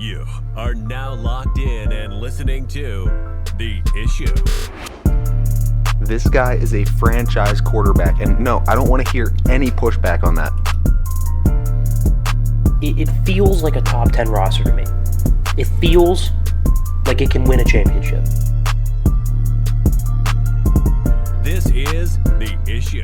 You are now locked in and listening to The Issue. This guy is a franchise quarterback, and no, I don't want to hear any pushback on that. It feels like a top 10 roster to me. It feels like it can win a championship. This is The Issue.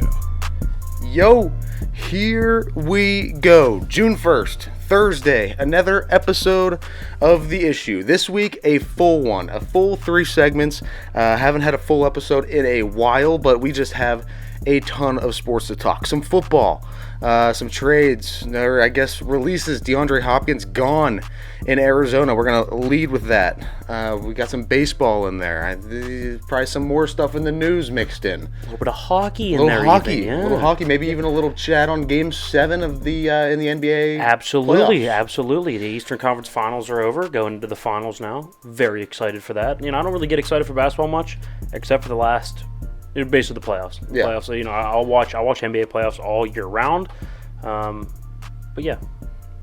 Yo, here we go. June 1st, Thursday, another episode of The Issue. This week, a full one, a full 3 segments. Haven't had a full episode in a while, but we just have a ton of sports to talk. Some football, some trades, or I guess releases. DeAndre Hopkins gone in Arizona. We're going to lead with that. We got some baseball in there. Probably some more stuff in the news mixed in. A little bit of hockey in there. A little hockey, maybe even a little chat on Game 7 of the in the NBA. Absolutely, playoffs. Absolutely. The Eastern Conference Finals are over. Going into the finals now. Very excited for that. I don't really get excited for basketball much, except for the last. Basically the playoffs. Yeah. Playoffs. So, I'll watch NBA playoffs all year round. But yeah,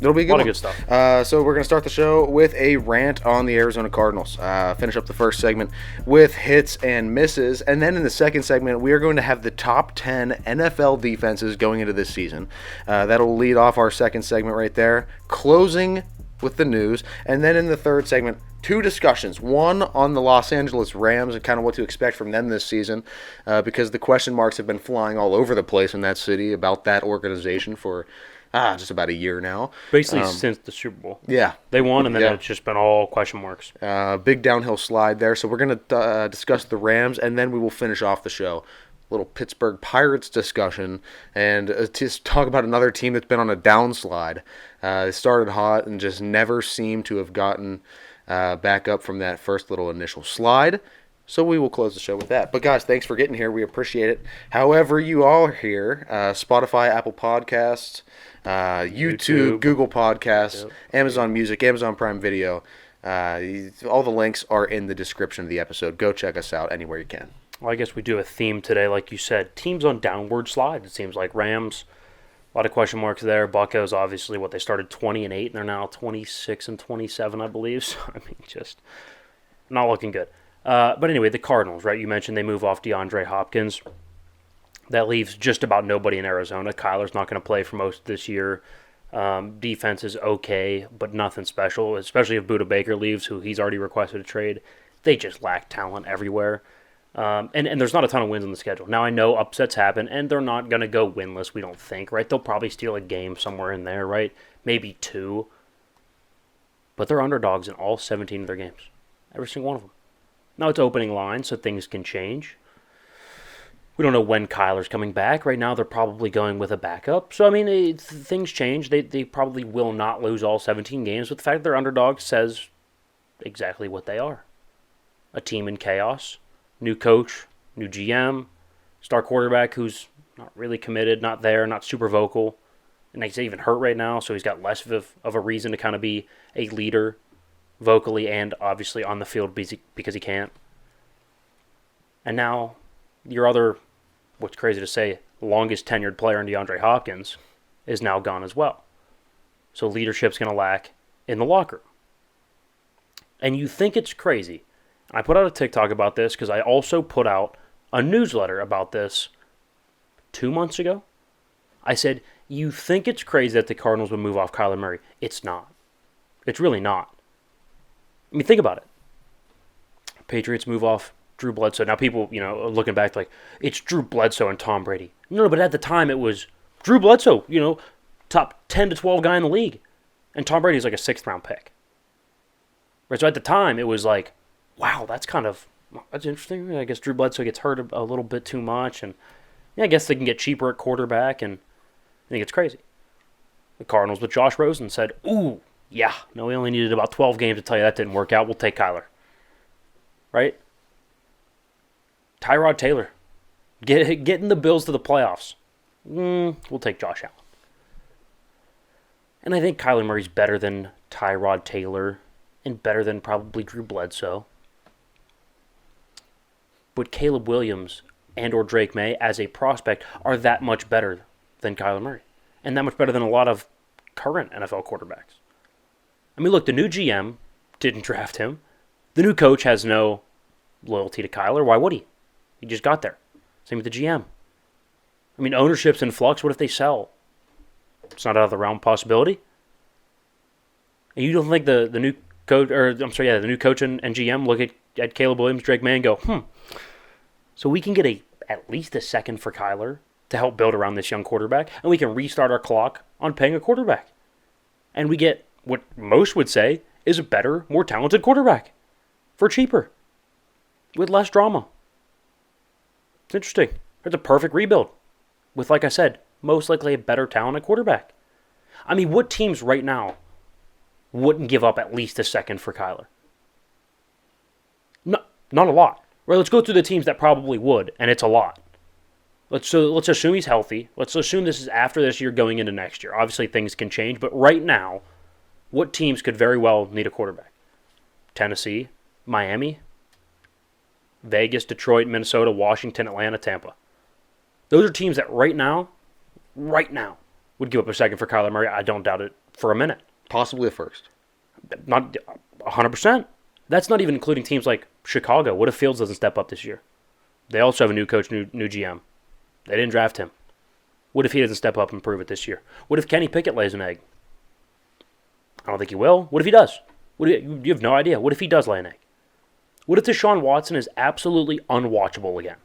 It'll be a good lot of good stuff. So we're going to start the show with a rant on the Arizona Cardinals. Finish up the first segment with hits and misses. And then in the second segment, we are going to have the top 10 NFL defenses going into this season. That'll lead off our second segment right there. Closing with the news. And then in the third segment, 2 discussions. One on the Los Angeles Rams and kind of what to expect from them this season, because the question marks have been flying all over the place in that city about that organization for just about a year now. Basically since the Super Bowl. Yeah. They won, and then it's just been all question marks. Big downhill slide there. So we're going to discuss the Rams, and then we will finish off the show. Little Pittsburgh Pirates discussion, and just talk about another team that's been on a downslide. They started hot and just never seemed to have gotten back up from that first little initial slide. So we will close the show with that. But guys, thanks for getting here. We appreciate it. However you all are here, Spotify, Apple Podcasts, YouTube, Google Podcasts, Amazon Music, Amazon Prime Video. All the links are in the description of the episode. Go check us out anywhere you can. Well, I guess we do a theme today, like you said. Teams on downward slide. It seems like Rams, a lot of question marks there. Buccos, obviously, they started 20-8, and they're now 26-27, I believe. So, just not looking good. But anyway, the Cardinals, right? You mentioned they move off DeAndre Hopkins. That leaves just about nobody in Arizona. Kyler's not going to play for most of this year. Defense is okay, but nothing special, especially if Budda Baker leaves, who he's already requested a trade. They just lack talent everywhere. And there's not a ton of wins on the schedule. Now, I know upsets happen, and they're not going to go winless, we don't think, right? They'll probably steal a game somewhere in there, right? Maybe 2. But they're underdogs in all 17 of their games. Every single one of them. Now, it's opening line, so things can change. We don't know when Kyler's coming back. Right now, they're probably going with a backup. So, things change. They probably will not lose all 17 games, but the fact that they're underdogs says exactly what they are. A team in chaos. New coach, new GM, star quarterback who's not really committed, not there, not super vocal. And he's even hurt right now, so he's got less of a reason to kind of be a leader vocally and obviously on the field because he can't. And now your other, what's crazy to say, longest tenured player in DeAndre Hopkins is now gone as well. So leadership's going to lack in the locker room. And you think it's crazy. I put out a TikTok about this because I also put out a newsletter about this 2 months ago. I said, you think it's crazy that the Cardinals would move off Kyler Murray. It's not. It's really not. Think about it. Patriots move off Drew Bledsoe. Now people, looking back like, it's Drew Bledsoe and Tom Brady. No, but at the time it was Drew Bledsoe, top 10 to 12 guy in the league. And Tom Brady's like a 6th round pick. Right, so at the time it was like, wow, that's interesting. I guess Drew Bledsoe gets hurt a little bit too much, and I guess they can get cheaper at quarterback, and I think it's crazy. The Cardinals with Josh Rosen said, ooh, yeah, no, we only needed about 12 games to tell you that didn't work out. We'll take Kyler. Right? Tyrod Taylor, getting the Bills to the playoffs. We'll take Josh Allen. And I think Kyler Murray's better than Tyrod Taylor and better than probably Drew Bledsoe. But Caleb Williams and or Drake May as a prospect are that much better than Kyler Murray. And that much better than a lot of current NFL quarterbacks. I mean, look, the new GM didn't draft him. The new coach has no loyalty to Kyler. Why would he? He just got there. Same with the GM. I mean, ownership's in flux. What if they sell? It's not out of the realm of possibility. And you don't think the new coach, the new coach and GM look at Caleb Williams, Drake May, and go, so we can get at least a second for Kyler to help build around this young quarterback, and we can restart our clock on paying a quarterback. And we get what most would say is a better, more talented quarterback for cheaper, with less drama. It's interesting. It's a perfect rebuild with, like I said, most likely a better talented quarterback. I mean, what teams right now wouldn't give up at least a second for Kyler? No, not a lot. Right, let's go through the teams that probably would, and it's a lot. Let's assume he's healthy. Let's assume this is after this year going into next year. Obviously, things can change, but right now, what teams could very well need a quarterback? Tennessee, Miami, Vegas, Detroit, Minnesota, Washington, Atlanta, Tampa. Those are teams that right now, would give up a second for Kyler Murray. I don't doubt it for a minute. Possibly a first. Not 100%. That's not even including teams like Chicago. What if Fields doesn't step up this year? They also have a new coach, new GM. They didn't draft him. What if he doesn't step up and prove it this year? What if Kenny Pickett lays an egg? I don't think he will. What if he does? You have no idea. What if he does lay an egg? What if Deshaun Watson is absolutely unwatchable again?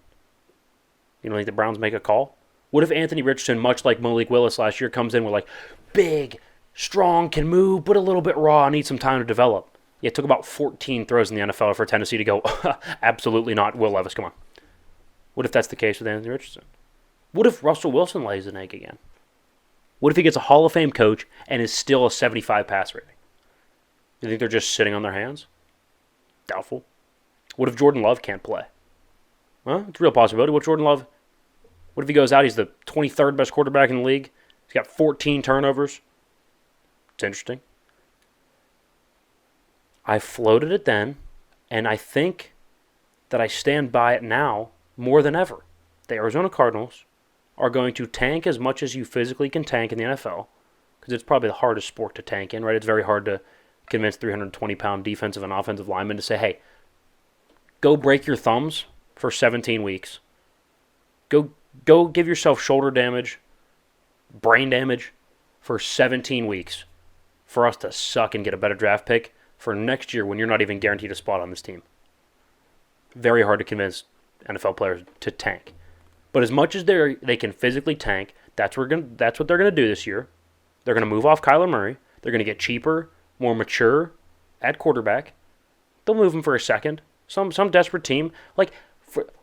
You don't think the Browns make a call? What if Anthony Richardson, much like Malik Willis last year, comes in with like big, strong, can move, but a little bit raw, needs some time to develop? Yeah, it took about 14 throws in the NFL for Tennessee to go, absolutely not, Will Levis, come on. What if that's the case with Anthony Richardson? What if Russell Wilson lays an egg again? What if he gets a Hall of Fame coach and is still a 75 pass rating? You think they're just sitting on their hands? Doubtful. What if Jordan Love can't play? Well, it's a real possibility. What if he goes out, he's the 23rd best quarterback in the league, he's got 14 turnovers? It's interesting. I floated it then, and I think that I stand by it now more than ever. The Arizona Cardinals are going to tank as much as you physically can tank in the NFL, because it's probably the hardest sport to tank in, right? It's very hard to convince 320-pound defensive and offensive linemen to say, hey, go break your thumbs for 17 weeks. Go give yourself shoulder damage, brain damage for 17 weeks for us to suck and get a better draft pick for next year when you're not even guaranteed a spot on this team. Very hard to convince NFL players to tank. But as much as they can physically tank, that's what they're going to do this year. They're going to move off Kyler Murray. They're going to get cheaper, more mature at quarterback. They'll move him for a second. Some desperate team. Like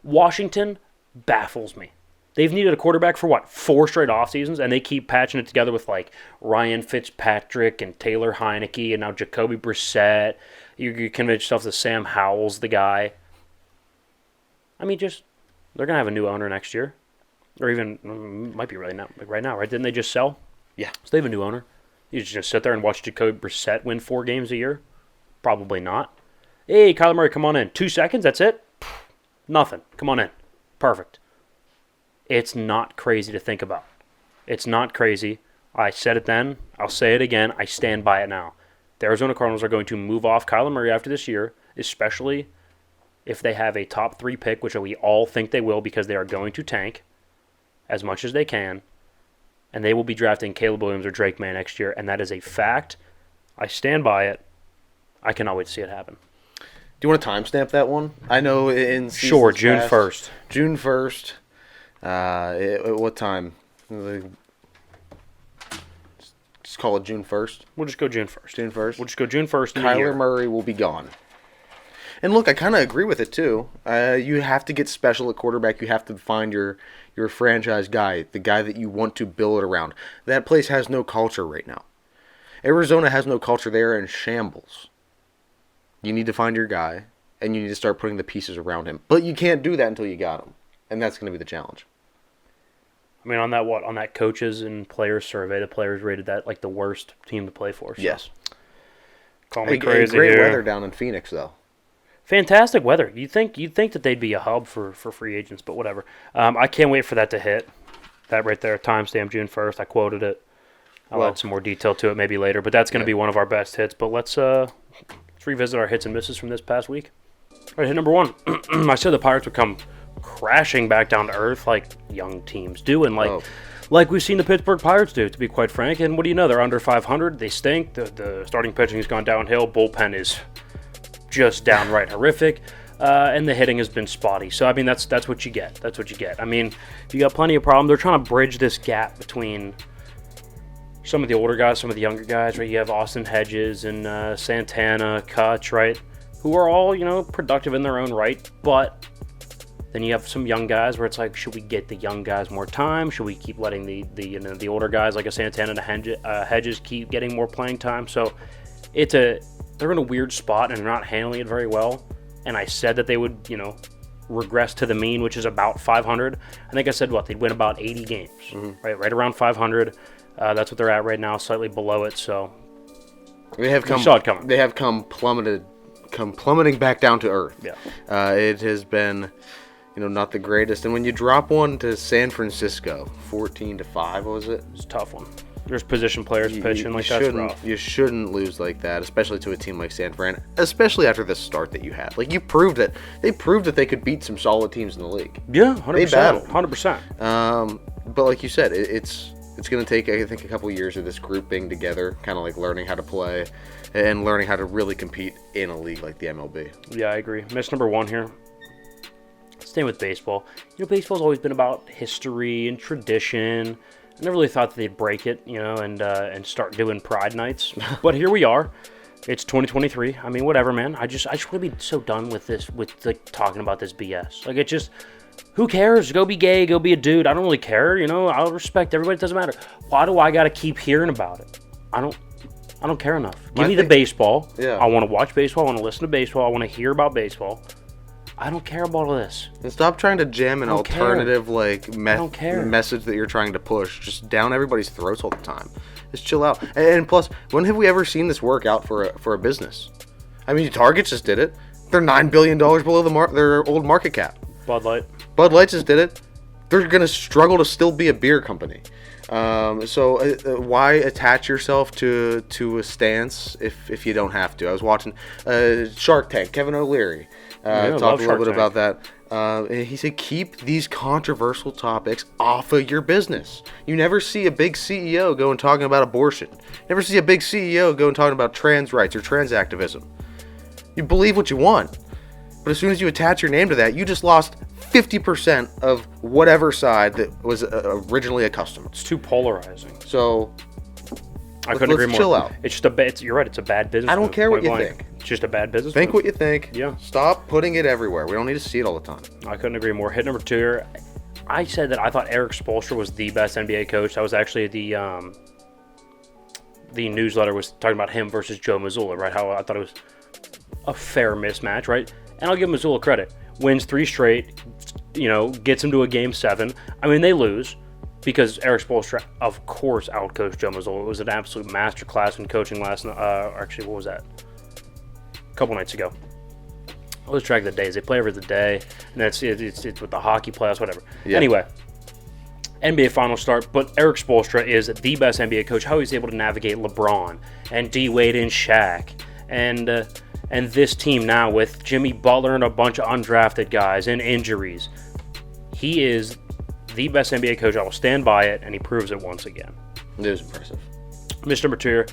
Washington baffles me. They've needed a quarterback for 4 straight off seasons, and they keep patching it together with like Ryan Fitzpatrick and Taylor Heineke and now Jacoby Brissett. You convince yourself that Sam Howell's the guy. I mean, they're gonna have a new owner next year, or even might be right now, right? Didn't they just sell? Yeah. So they have a new owner. You just sit there and watch Jacoby Brissett win 4 games a year? Probably not. Hey, Kyler Murray, come on in. 2 seconds, that's it? Nothing. Come on in. Perfect. It's not crazy to think about. It's not crazy. I said it then. I'll say it again. I stand by it now. The Arizona Cardinals are going to move off Kyler Murray after this year, especially if they have a top 3 pick, which we all think they will because they are going to tank as much as they can, and they will be drafting Caleb Williams or Drake May next year, and that is a fact. I stand by it. I cannot wait to see it happen. Do you want to timestamp that one? I know in Sure, June 1st. June 1st. At what time? Just call it June 1st. We'll just go June 1st. June 1st? We'll just go June 1st. Kyler Murray will be gone. And look, I kind of agree with it too. You have to get special at quarterback. You have to find your franchise guy, the guy that you want to build around. That place has no culture right now. Arizona has no culture. They are in shambles. You need to find your guy, and you need to start putting the pieces around him. But you can't do that until you got him, and that's going to be the challenge. I mean, on that coaches and players survey, the players rated that like the worst team to play for. So. Yes. Call me crazy. Great here. weather down in Phoenix, though. Fantastic weather. You'd think that they'd be a hub for free agents, but whatever. I can't wait for that to hit. That right there, timestamp June 1st. I quoted it. I'll add some more detail to it maybe later, but that's going to be one of our best hits. But let's revisit our hits and misses from this past week. All right, hit number 1. I said the Pirates would come crashing back down to earth like young teams do, and like we've seen the Pittsburgh Pirates do, to be quite frank. And what do you know? They're under 500. They stink. The starting pitching has gone downhill. Bullpen is just downright horrific. And the hitting has been spotty. So, I mean, that's what you get. That's what you get. I mean, you got plenty of problems. They're trying to bridge this gap between some of the older guys, some of the younger guys, right? You have Austin Hedges and Santana, Kutch, right? Who are all, productive in their own right. But then you have some young guys where it's like, should we get the young guys more time? Should we keep letting the older guys like a Santana and Hedges keep getting more playing time? So they're in a weird spot and they're not handling it very well. And I said that they would, regress to the mean, which is about 500. I think I said they'd win about 80 games, right around 500. That's what they're at right now, slightly below it. So we saw it coming. They have come plummeting back down to earth. Yeah, it has been, not the greatest. And when you drop one to San Francisco, 14-5, what was it? It's a tough one. There's position players pitching that's rough. You shouldn't lose like that, especially to a team like San Fran, especially after the start that you had. Like, they proved that they could beat some solid teams in the league. Yeah, 100%. They battled. 100%. But like you said, it's going to take, I think, a couple years of this group being together, kind of like learning how to play and learning how to really compete in a league like the MLB. Yeah, I agree. Miss number 1 here. Staying with baseball. Baseball's always been about history and tradition. I never really thought that they'd break it, and start doing Pride Nights. But here we are. It's 2023. I mean, whatever, man. I just want to be so done with this, talking about this BS. Like, it just, who cares? Go be gay. Go be a dude. I don't really care. I'll respect everybody. It doesn't matter. Why do I got to keep hearing about it? I don't care enough. Give me the baseball. Yeah. I want to watch baseball. I want to listen to baseball. I want to hear about baseball. I don't care about all this. And stop trying to jam an alternative message that you're trying to push just down everybody's throats all the time. Just chill out. And plus, when have we ever seen this work out for a business? I mean, Target just did it. They're $9 billion below their old market cap. Bud Light just did it. They're going to struggle to still be a beer company. So why attach yourself to a stance if you don't have to? I was watching Shark Tank. Kevin O'Leary talked a little bit about that. He said, keep these controversial topics off of your business. You never see a big CEO go and talking about abortion. Never see a big CEO go and talking about trans rights or trans activism. You believe what you want. But as soon as you attach your name to that, you just lost 50% of whatever side that was originally a customer. It's too polarizing. So I couldn't agree more. Chill out. It's just you're right. It's a bad business. I don't care what you think. It's just a bad business. Think what you think. Yeah. Stop putting it everywhere. We don't need to see it all the time. I couldn't agree more. Hit number 2 here. I said that I thought Eric Spoelstra was the best NBA coach. That was actually the newsletter was talking about him versus Joe Mazzulla, right? How I thought it was a fair mismatch, right? And I'll give Mazzulla credit. Wins 3 straight, gets him to a Game 7. I mean, they lose because Eric Spoelstra, of course, outcoached Joe Mazzulla. It was an absolute masterclass in coaching last night. Actually, what was that? A couple nights ago. I lose track of the days. They play every day, and it's with the hockey playoffs, whatever. Yeah. Anyway, NBA Finals start, but Eric Spoelstra is the best NBA coach. How he's able to navigate LeBron and D-Wade and Shaq and this team now with Jimmy Butler and a bunch of undrafted guys and injuries. He is the best NBA coach. I will stand by it, and he proves it once again. It was impressive. Miss number 2 here.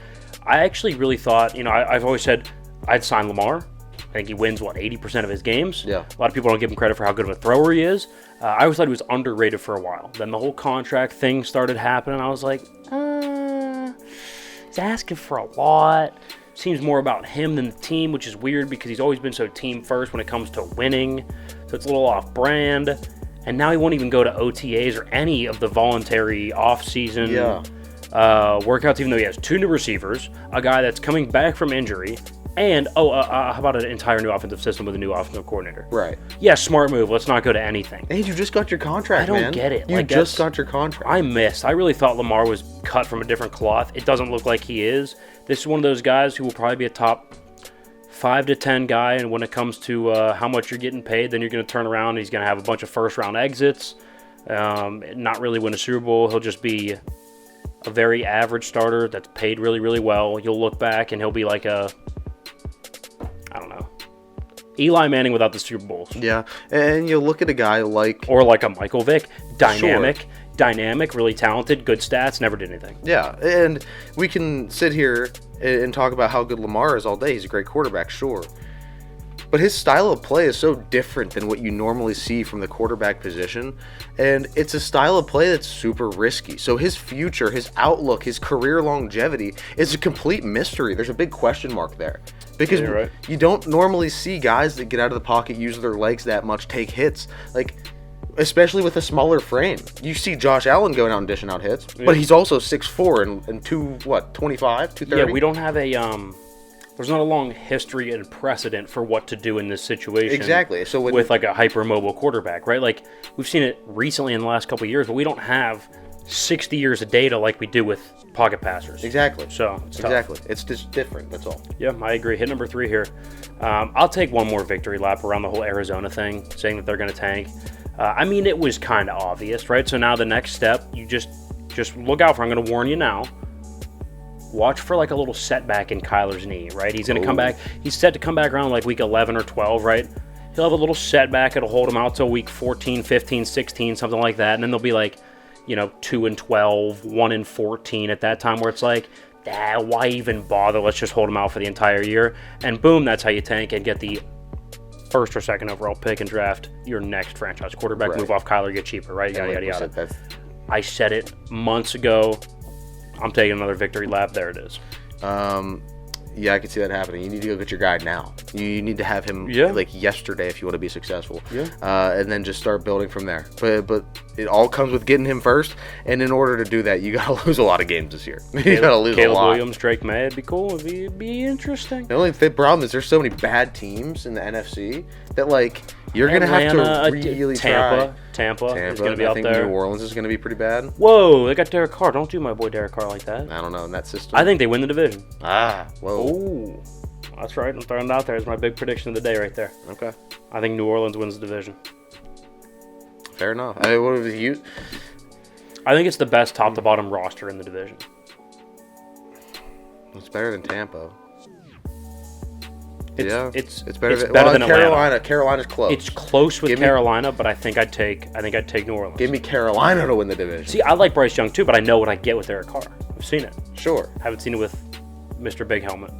I actually really thought, I've always said I'd sign Lamar. I think he wins, 80% of his games? Yeah. A lot of people don't give him credit for how good of a thrower he is. I always thought he was underrated for a while. Then the whole contract thing started happening. I was like, he's asking for a lot. Seems more about him than the team, which is weird because he's always been so team first when it comes to winning. So it's a little off brand. And now he won't even go to OTAs or any of the voluntary off-season workouts, even though he has 2 new receivers, a guy that's coming back from injury, and how about an entire new offensive system with a new offensive coordinator? Right. Yeah, smart move. Let's not go to anything. Hey, you just got your contract, man. I don't get it. You just got your contract. I missed. I really thought Lamar was cut from a different cloth. It doesn't look like he is. This is one of those guys who will probably be a top 5 to 10 guy, and when it comes to how much you're getting paid, then you're going to turn around and he's going to have a bunch of first-round exits, not really win a Super Bowl. He'll just be a very average starter that's paid really, really well. You'll look back and he'll be like I don't know, Eli Manning without the Super Bowls. Yeah, and you look at a guy like... Or like a Michael Vick. Dynamic, really talented, good stats, never did anything. Yeah, and we can sit here and talk about how good Lamar is all day. He's a great quarterback, sure. But his style of play is so different than what you normally see from the quarterback position. And it's a style of play that's super risky. So his future, his outlook, his career longevity is a complete mystery. There's a big question mark there. Because right. You don't normally see guys that get out of the pocket, use their legs that much, take hits. Like, especially with a smaller frame. You see Josh Allen going out and dishing out hits. Yeah. But he's also 6'4" and 25, 230? Yeah, we don't have there's not a long history and precedent for what to do in this situation. Exactly. So with like a hypermobile quarterback, right? Like we've seen it recently in the last couple of years, but we don't have 60 years of data like we do with pocket passers. Exactly. So it's exactly, it's just different. That's all. Yeah, I agree. Hit number 3 here. I'll take one more victory lap around the whole Arizona thing, saying that they're going to tank. I mean, it was kind of obvious, right? So now the next step, you just look out for. I'm going to warn you now. Watch for like a little setback in Kyler's knee, right? He's going to come back. He's set to come back around like week 11 or 12, right? He'll have a little setback. It'll hold him out till week 14, 15, 16, something like that. And then they'll be like, 2-12, 1-14 at that time where it's like, why even bother? Let's just hold him out for the entire year. And boom, that's how you tank and get the first or second overall pick and draft your next franchise quarterback. Right. Move off Kyler, get cheaper, right? Yada, yada. I said it months ago. I'm taking another victory lap. There it is. Yeah, I can see that happening. You need to go get your guy now. You need to have him like yesterday if you want to be successful. Yeah. And then just start building from there. But it all comes with getting him first. And in order to do that, you got to lose a lot of games this year. You got to lose a lot. Caleb Williams, Drake May, it'd be cool. It'd be interesting. The only problem is there's so many bad teams in the NFC that like you're going to have to really try. Tampa is going to be out there. I think New Orleans is going to be pretty bad. Whoa, they got Derek Carr. Don't do my boy Derek Carr like that. I don't know, in that system. I think they win the division. Whoa. Ooh, that's right. I'm throwing it out there. It's my big prediction of the day right there. Okay. I think New Orleans wins the division. Fair enough. I mean, what have you? I think it's the best top-to-bottom roster in the division. It's better than Tampa. It's better than Carolina. Atlanta. Carolina's close. It's close with Carolina, but I think I'd take New Orleans. Give me Carolina to win the division. See, I like Bryce Young too, but I know what I get with Derek Carr. I've seen it. Sure. Haven't seen it with Mr. Big Helmet.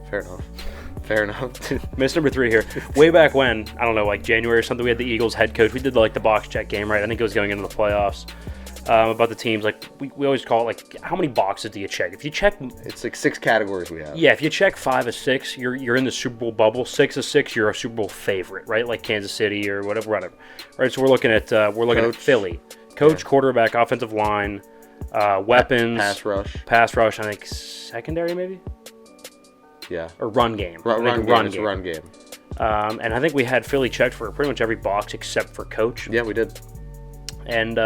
Fair enough. Miss number 3 here. Way back when, I don't know, like January or something, we had the Eagles head coach. We did like the box check game, right? I think it was going into the playoffs. About the teams, like we always call it, like, how many boxes do you check? If you check, it's like 6 categories we have. Yeah, if you check 5 of 6, you're in the Super Bowl bubble. 6 of 6, you're a Super Bowl favorite, right? Like Kansas City or whatever. Right. So we're looking at Philly, coach, quarterback, offensive line, weapons, pass rush. I think secondary maybe. Yeah. Or run game. Run game. And I think we had Philly checked for pretty much every box except for coach. Yeah, we did. And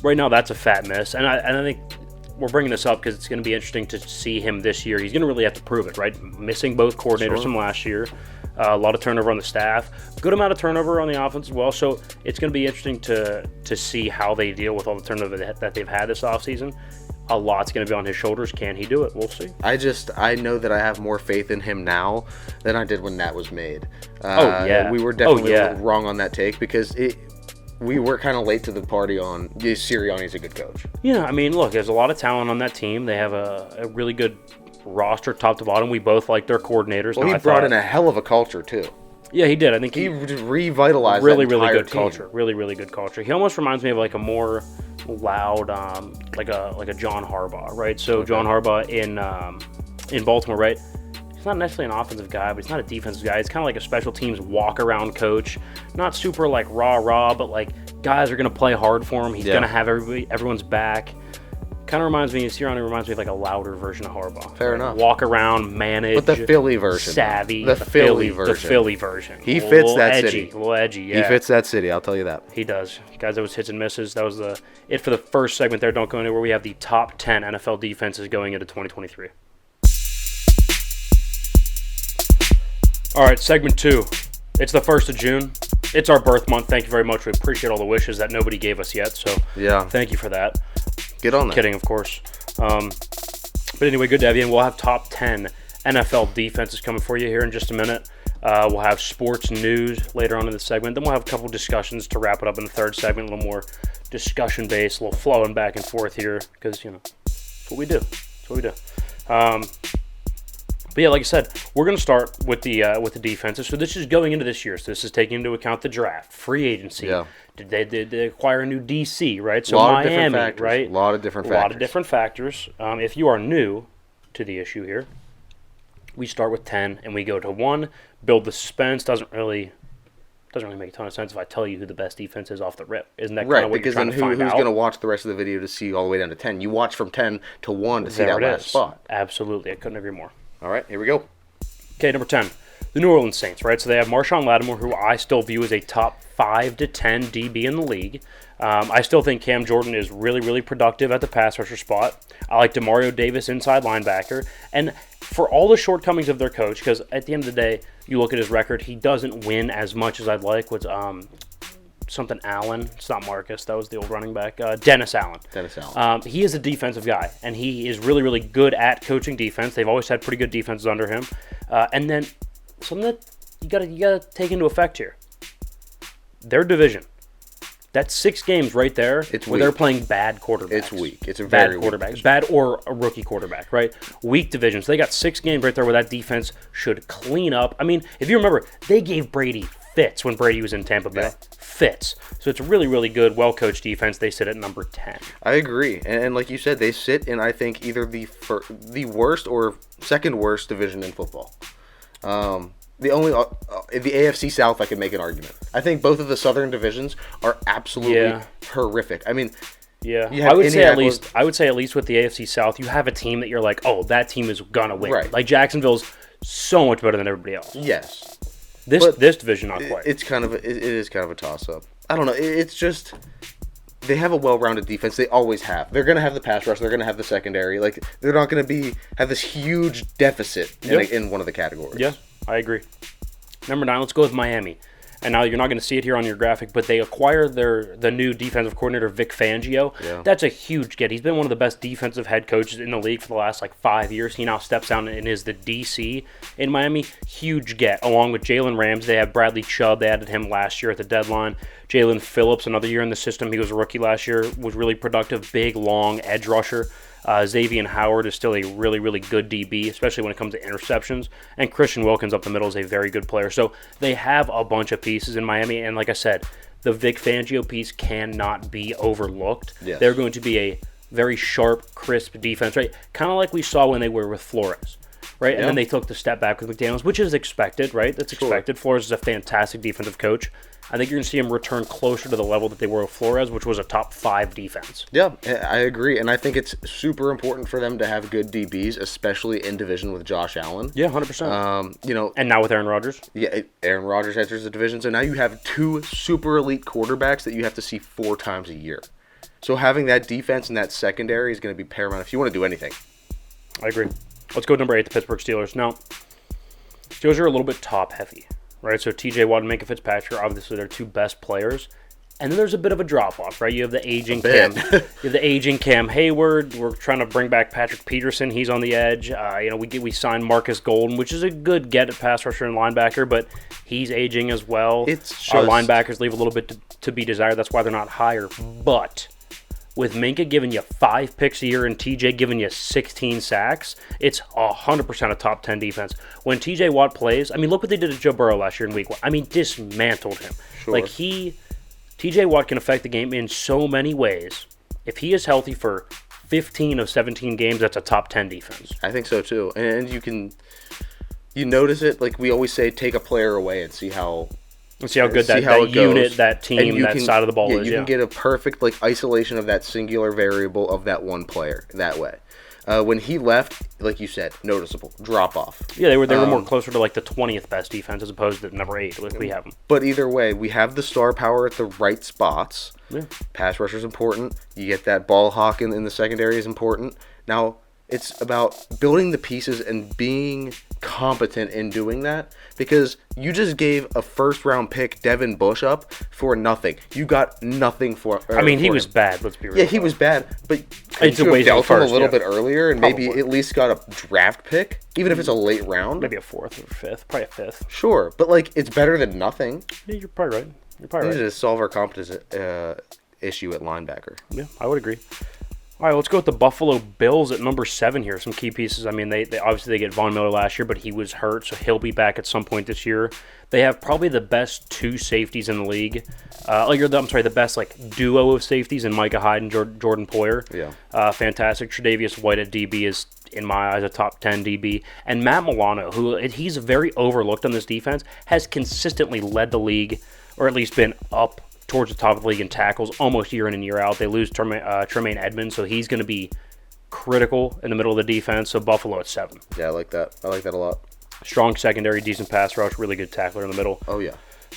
right now, that's a fat miss. And I think we're bringing this up because it's going to be interesting to see him this year. He's going to really have to prove it, right? Missing both coordinators from last year. A lot of turnover on the staff. Good amount of turnover on the offense as well. So it's going to be interesting to see how they deal with all the turnover that they've had this offseason. A lot's going to be on his shoulders. Can he do it? We'll see. I know that I have more faith in him now than I did when that was made. We were definitely wrong on that take because we were kind of late to the party on Sirianni's a good coach. Yeah, I mean, look, there's a lot of talent on that team. They have a really good roster, top to bottom. We both like their coordinators. Well, he brought in a hell of a culture, too. Yeah, he did. I think he revitalized really good team. Culture. Really, really good culture. He almost reminds me of like a more loud, like a John Harbaugh, right? So John Harbaugh in Baltimore, right? He's not necessarily an offensive guy, but he's not a defensive guy. He's kind of like a special teams walk-around coach. Not super like rah-rah, but like guys are going to play hard for him. He's going to have everyone's back. Kind of reminds me of like a louder version of Harbaugh. Fair enough. Walk around, manage. But the Philly version. Savvy. The Philly version. He fits that city. A little edgy, yeah. He fits that city, I'll tell you that. He does. Guys, that was hits and misses. That was it for the first segment there. Don't go anywhere. We have the top 10 NFL defenses going into 2023. All right, segment 2. It's the 1st of June. It's our birth month. Thank you very much. We appreciate all the wishes that nobody gave us yet. So thank you for that. Get on that. Kidding, of course. But anyway, good to have you in. We'll have top 10 NFL defenses coming for you here in just a minute. We'll have sports news later on in the segment. Then we'll have a couple discussions to wrap it up in the third segment, a little more discussion-based, a little flowing back and forth here because, that's what we do. That's what we do. But yeah, like I said, we're going to start with the defenses. So this is going into this year. So this is taking into account the draft, free agency. Yeah. Did they acquire a new DC, right? So a lot Miami, of different factors. right? A lot of different factors. If you are new to the issue here, we start with 10 and we go to 1. Build the suspense. Doesn't really make a ton of sense if I tell you who the best defense is off the rip. Isn't that kind of what you're trying to find out? Because then who's going to watch the rest of the video to see all the way down to 10? You watch from 10 to 1 to see that last spot. Absolutely. I couldn't agree more. All right, here we go. Okay, number 10, the New Orleans Saints, right? So they have Marshawn Lattimore, who I still view as a top 5 to 10 DB in the league. I still think Cam Jordan is really, really productive at the pass rusher spot. I like Demario Davis, inside linebacker. And for all the shortcomings of their coach, because at the end of the day, you look at his record, he doesn't win as much as I'd like with something Allen. It's not Marcus. That was the old running back. Dennis Allen. He is a defensive guy, and he is really, really good at coaching defense. They've always had pretty good defenses under him. And then something that you gotta take into effect here. Their division. That's 6 games right there where they're playing bad quarterbacks. It's weak. It's a bad very quarterback. Weak Bad or a rookie quarterback, right? Weak divisions. They got 6 games right there where that defense should clean up. I mean, if you remember, they gave Brady fits when Brady was in Tampa Bay. Yeah. Fits. So it's a really, really good, well-coached defense. They sit at number 10. I agree. And like you said, they sit in, I think, either the worst or second worst division in football. The AFC South, I could make an argument. I think both of the Southern divisions are absolutely horrific. I mean, I would say at least with the AFC South, you have a team that you're like, oh, that team is gonna win. Right. Like Jacksonville's so much better than everybody else. Yes. This division not quite. It is kind of a toss up. I don't know. It's just they have a well-rounded defense. They always have. They're gonna have the pass rush. They're gonna have the secondary. Like they're not gonna have this huge deficit in one of the categories. Yeah. I agree. Number 9, let's go with Miami. And now you're not going to see it here on your graphic, but they acquired the new defensive coordinator, Vic Fangio. Yeah. That's a huge get. He's been one of the best defensive head coaches in the league for the last 5 years. He now steps down and is the DC in Miami. Huge get. Along with Jalen Ramsey, they have Bradley Chubb. They added him last year at the deadline. Jalen Phillips, another year in the system. He was a rookie last year, was really productive, big, long edge rusher. Xavier Howard is still a really, really good DB, especially when it comes to interceptions. And Christian Wilkins up the middle is a very good player. So they have a bunch of pieces in Miami. And like I said, the Vic Fangio piece cannot be overlooked. Yes. They're going to be a very sharp, crisp defense, right? Kind of like we saw when they were with Flores, right? Yeah. And then they took the step back with McDaniels, which is expected, right? That's expected. Flores is a fantastic defensive coach. I think you're going to see him return closer to the level that they were with Flores, which was a top 5 defense. Yeah, I agree. And I think it's super important for them to have good DBs, especially in division with Josh Allen. Yeah, 100%. And now with Aaron Rodgers? Yeah, Aaron Rodgers enters the division. So now you have 2 super elite quarterbacks that you have to see 4 times a year. So having that defense and that secondary is going to be paramount if you want to do anything. I agree. Let's go to number 8, the Pittsburgh Steelers. Now, Steelers are a little bit top-heavy. Right, so T.J. Watt and Minka Fitzpatrick are obviously their 2 best players, and then there's a bit of a drop off. Right, you have the aging Cam Hayward. We're trying to bring back Patrick Peterson. He's on the edge. We signed Marcus Golden, which is a good get at pass rusher and linebacker, but he's aging as well. Our linebackers leave a little bit to be desired. That's why they're not higher. But with Minka giving you 5 picks a year and TJ giving you 16 sacks, it's 100% a top 10 defense. When TJ Watt plays, look what they did to Joe Burrow last year in week 1. Dismantled him. Sure. TJ Watt can affect the game in so many ways. If he is healthy for 15 of 17 games, that's a top 10 defense. I think so too. And you notice it, like we always say, take a player away and see how good that unit, that team, that side of the ball is. You can get a perfect isolation of that singular variable of that one player that way. When he left, like you said, noticeable drop off. Yeah, they were more closer to the 20th best defense as opposed to number 8. We have them. But either way, we have the star power at the right spots. Yeah. Pass rusher is important. You get that ball hawk in the secondary is important. Now it's about building the pieces and being competent in doing that, because you just gave a first-round pick, Devin Bush, up for nothing. You got nothing for. I mean, he for was him. bad. Let's be real. Yeah, he was bad, but It's a you waste dealt of him a first, little yeah. bit earlier, and maybe Probably. at least got a draft pick, even if it's a late round. Maybe a 4th or 5th, probably a 5th. Sure, but like it's better than nothing. Yeah, you're probably right. You're probably We need right. to solve our competence issue at linebacker. Yeah, I would agree. All right, let's go with the Buffalo Bills at number 7 here. Some key pieces. I mean, they obviously they get Von Miller last year, but he was hurt, so he'll be back at some point this year. They have probably the best 2 safeties in the league. The best like duo of safeties in Micah Hyde and Jordan Poyer. Yeah. Fantastic. Tre'Davious White at DB is, in my eyes, a top 10 DB. And Matt Milano, who he's very overlooked on this defense, has consistently led the league, or at least been up towards the top of the league in tackles almost year in and year out. They lose Tremaine Edmonds, so he's going to be critical in the middle of the defense. So Buffalo at 7. Yeah, I like that. I like that a lot. Strong secondary, decent pass rush, really good tackler in the middle. Oh, yeah.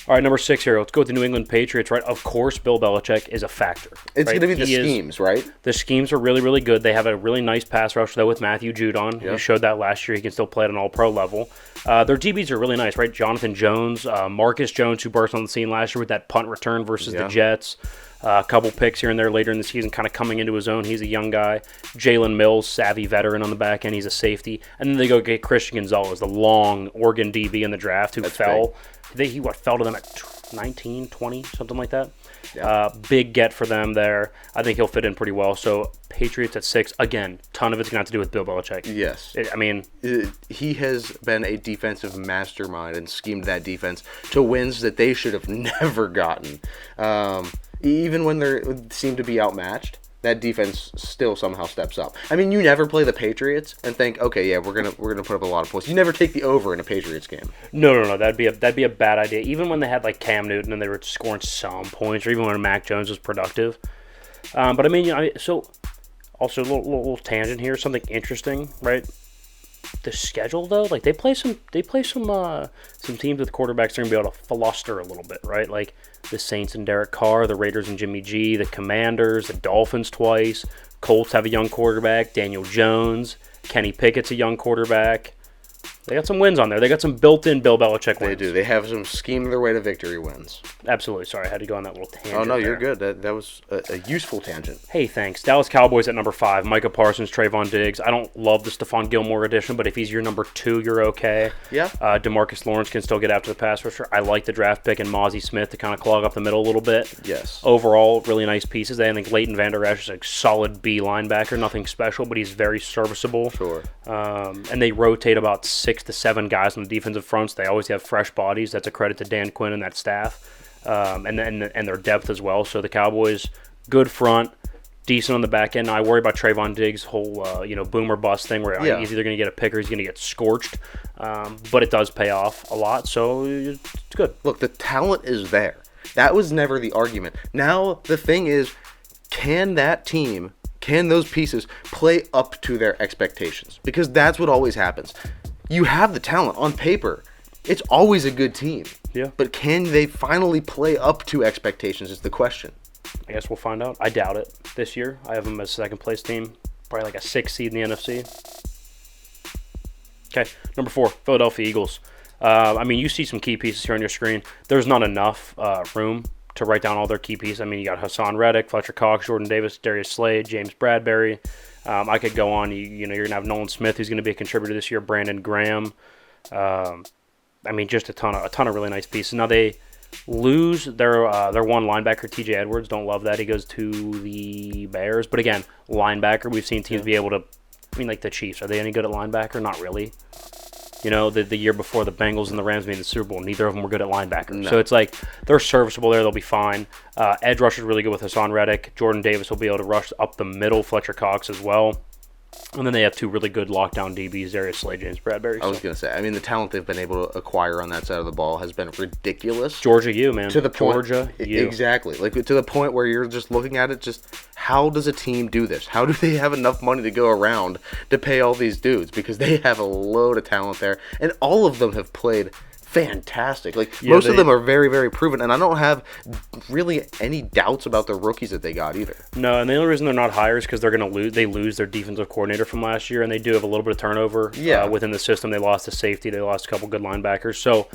All right, number 6 here. Let's go with the New England Patriots, right? Of course, Bill Belichick is a factor. It's right? going to be the He is- schemes, right? The schemes are really, really good. They have a really nice pass rush, though, with Matthew Judon. Yeah. He showed that last year. He can still play at an all-pro level. Their DBs are really nice, right? Jonathan Jones, Marcus Jones, who burst on the scene last year with that punt return versus Yeah. the Jets. A couple picks here and there later in the season, kind of coming into his own. He's a young guy. Jalen Mills, savvy veteran on the back end. He's a safety. And then they go get Christian Gonzalez, the long Oregon DB in the draft, who fell. He fell to them at 19, 20, something like that. Yeah. Big get for them there. I think he'll fit in pretty well. So Patriots at 6. Again, ton of it's going to have to do with Bill Belichick. Yes. I mean, He has been a defensive mastermind and schemed that defense to wins that they should have never gotten. Even when they seem to be outmatched, that defense still somehow steps up. I mean, you never play the Patriots and think, okay, yeah, we're gonna put up a lot of points. You never take the over in a Patriots game. no, that'd be a bad idea. Even when they had like Cam Newton and they were scoring some points, or even when Mac Jones was productive. But I mean, so also a little tangent here, something interesting, right? The schedule though, like they play some teams with quarterbacks that are gonna be able to fluster a little bit, right? Like the Saints and Derek Carr, the Raiders and Jimmy G, the Commanders, the Dolphins twice, Colts have a young quarterback, Daniel Jones, Kenny Pickett's a young quarterback. They got some wins on there. They got some built-in Bill Belichick wins. They do. They have some scheme their way to victory wins. Absolutely. Sorry, I had to go on that little tangent. Oh no, you're there. good. That was a useful tangent. Hey, thanks. Dallas Cowboys at number 5. Micah Parsons, Trayvon Diggs. I don't love the Stephon Gilmore edition, but if he's your number 2, you're okay. Yeah. DeMarcus Lawrence can still get after the pass rusher. I like the draft pick and Mozzie Smith to kind of clog up the middle a little bit. Yes. Overall, really nice pieces. I think Leighton Vander Esch is a solid B linebacker. Nothing special, but he's very serviceable. Sure. And they rotate about 6 to 7 guys on the defensive fronts. They always have fresh bodies. That's a credit to Dan Quinn and that staff, and their depth as well. So the Cowboys, good front, decent on the back end. I worry about Trayvon Diggs' whole boom or bust thing, where Yeah. he's either going to get a pick or he's going to get scorched. But it does pay off a lot, so it's good. Look, the talent is there. That was never the argument. Now the thing is, can those pieces play up to their expectations? Because that's what always happens. You have the talent on paper. It's always a good team. Yeah. But can they finally play up to expectations is the question. I guess we'll find out. I doubt it this year. I have them as second place team, probably like a 6th seed in the NFC. Okay, number 4, Philadelphia Eagles. I mean, you see some key pieces here on your screen. There's not enough room to write down all their key pieces. I mean, you got Hassan Reddick, Fletcher Cox, Jordan Davis, Darius Slade, James Bradbury. I could go on. You're going to have Nolan Smith, who's going to be a contributor this year, Brandon Graham. I mean, just a ton of really nice pieces. Now they lose their one linebacker, TJ Edwards. Don't love that. He goes to the Bears. But again, linebacker, we've seen teams be able to, I mean, like the Chiefs. Are they any good at linebacker? Not really. You know, the year before the Bengals and the Rams made the Super Bowl, neither of them were good at linebacker. No. So it's like they're serviceable there. They'll be fine. Edge rusher's really good with Hassan Reddick. Jordan Davis will be able to rush up the middle. Fletcher Cox as well. And then they have 2 really good lockdown DBs, Darius Slade, James Bradbury. I was going to say, I mean, the talent they've been able to acquire on that side of the ball has been ridiculous. Georgia U, man. To the point, Georgia U. Exactly. Like, to the point where you're just looking at it, just how does a team do this? How do they have enough money to go around to pay all these dudes? Because they have a load of talent there, and all of them have played fantastic. Like, most of them are very, very proven, and I don't have really any doubts about the rookies that they got either. No, and the only reason they're not higher is because they're going to lose. They lose their defensive coordinator from last year, and they do have a little bit of turnover within the system. They lost a safety. They lost a couple good linebackers. So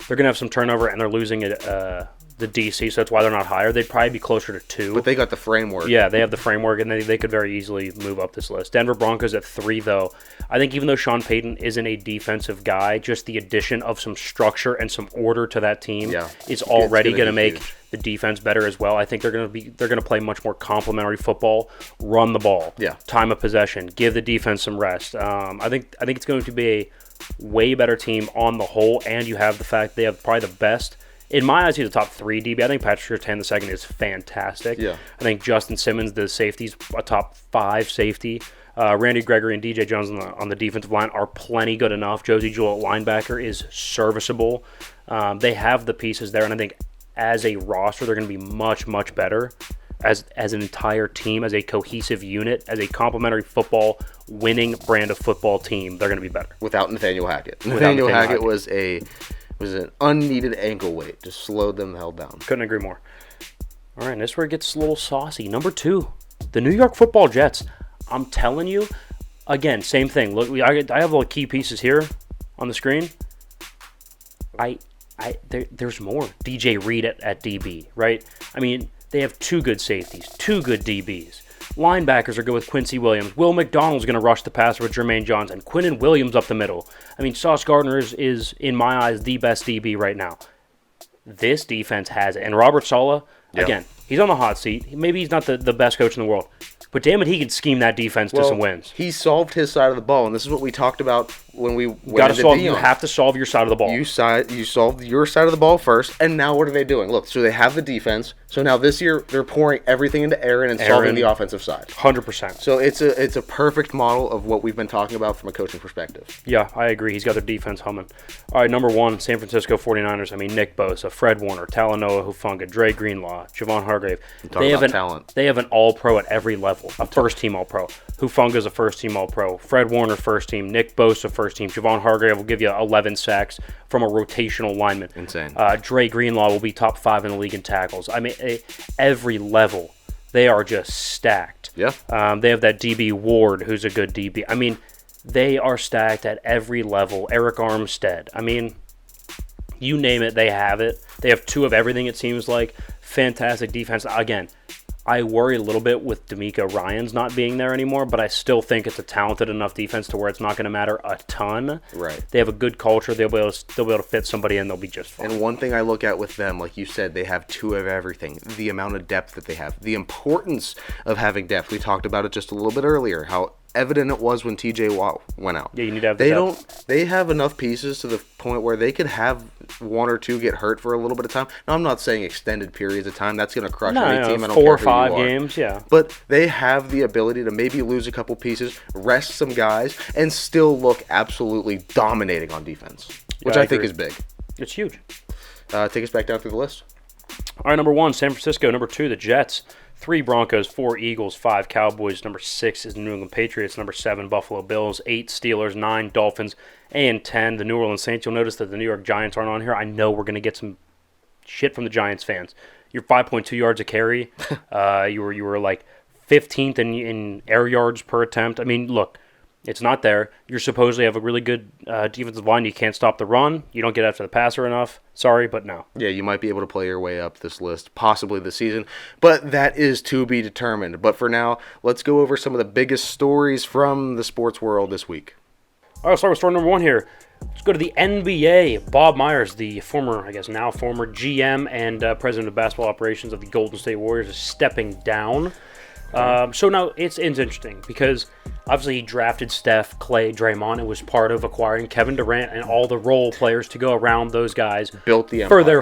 they're going to have some turnover, and they're losing the DC, so that's why they're not higher. They'd probably be closer to 2. But they got the framework. Yeah, they have the framework, and they could very easily move up this list. Denver Broncos at 3, though. I think even though Sean Payton isn't a defensive guy, just the addition of some structure and some order to that team is already going to make the defense better as well. I think they're going to play much more complementary football, run the ball, time of possession, give the defense some rest. I think it's going to be a way better team on the whole, and you have the fact they have probably the best. In my eyes, he's a top 3 DB. I think Patrick Surtain II is fantastic. Yeah. I think Justin Simmons, the safety's a top 5 safety. Randy Gregory and DJ Jones on the defensive line are plenty good enough. Josie Jewell at linebacker is serviceable. They have the pieces there, and I think as a roster, they're going to be much, much better as an entire team, as a cohesive unit, as a complementary football, winning brand of football team. They're going to be better. Without Nathaniel Hackett. Nathaniel Hackett was an unneeded ankle weight. Just slowed them the hell down. Couldn't agree more. All right, and this is where it gets a little saucy. Number 2, the New York Football Jets. I'm telling you, again, same thing. Look, I have all the key pieces here on the screen. There's more. DJ Reed at DB, right? I mean, they have 2 good safeties, 2 good DBs. Linebackers are good with Quincy Williams. Will McDonald's going to rush the passer with Jermaine Johnson. Quinnen Williams up the middle. I mean, Sauce Gardner is, in my eyes, the best DB right now. This defense has it. And Robert Saleh, again, he's on the hot seat. Maybe he's not the best coach in the world. But damn it, he can scheme that defense to some wins. He solved his side of the ball, and this is what we talked about when we went into Dion. You have to solve your side of the ball. You solved your side of the ball first, and now what are they doing? Look, so they have the defense. So now this year they're pouring everything into Aaron and solving the offensive side. 100%. So it's a perfect model of what we've been talking about from a coaching perspective. Yeah, I agree. He's got their defense humming. All right, number 1, San Francisco 49ers. I mean, Nick Bosa, Fred Warner, Talanoa Hufanga, Dre Greenlaw, Javon Hargrave. They have an all-pro at every level, a first-team all-pro. Hufanga's a first-team all-pro. Fred Warner, first-team. Nick Bosa, first-team. Javon Hargrave will give you 11 sacks from a rotational lineman. Insane. Dre Greenlaw will be top 5 in the league in tackles. I mean, every level, they are just stacked. Yeah. They have that DB Ward, who's a good DB. I mean, they are stacked at every level. Eric Armstead. I mean, you name it, they have it. They have 2 of everything, it seems like. Fantastic defense. Again, I worry a little bit with D'Amico Ryans not being there anymore, but I still think it's a talented enough defense to where it's not going to matter a ton. Right. They have a good culture. They'll be able to fit somebody in. They'll be just fine. And one thing I look at with them, like you said, they have 2 of everything. The amount of depth that they have. The importance of having depth. We talked about it just a little bit earlier, how evident it was when TJ Watt went out. Yeah, you need to have the depth. They have enough pieces to the point where they could have 1 or 2 get hurt for a little bit of time. Now, I'm not saying extended periods of time. That's going to crush any team. I don't 4 care or 5 who you are. games, yeah. But they have the ability to maybe lose a couple pieces, rest some guys, and still look absolutely dominating on defense, which I think is big. It's huge. Take us back down through the list. All right, number 1, San Francisco. Number 2, the Jets. 3, Broncos. 4, Eagles. 5, Cowboys. Number 6 is the New England Patriots. Number 7, Buffalo Bills. 8, Steelers. 9, Dolphins. And 10, the New Orleans Saints. You'll notice that the New York Giants aren't on here. I know we're going to get some shit from the Giants fans. You're 5.2 yards a carry. You were like 15th in air yards per attempt. I mean, look, it's not there. You supposedly have a really good defensive line. You can't stop the run. You don't get after the passer enough. Sorry, but no. Yeah, you might be able to play your way up this list, possibly this season, but that is to be determined. But for now, let's go over some of the biggest stories from the sports world this week. All right, let's start with story number 1 here. Let's go to the NBA. Bob Myers, the former GM and president of basketball operations of the Golden State Warriors, is stepping down. So now it's interesting because obviously he drafted Steph, Clay, Draymond, and was part of acquiring Kevin Durant and all the role players to go around those guys. Built the empire. For their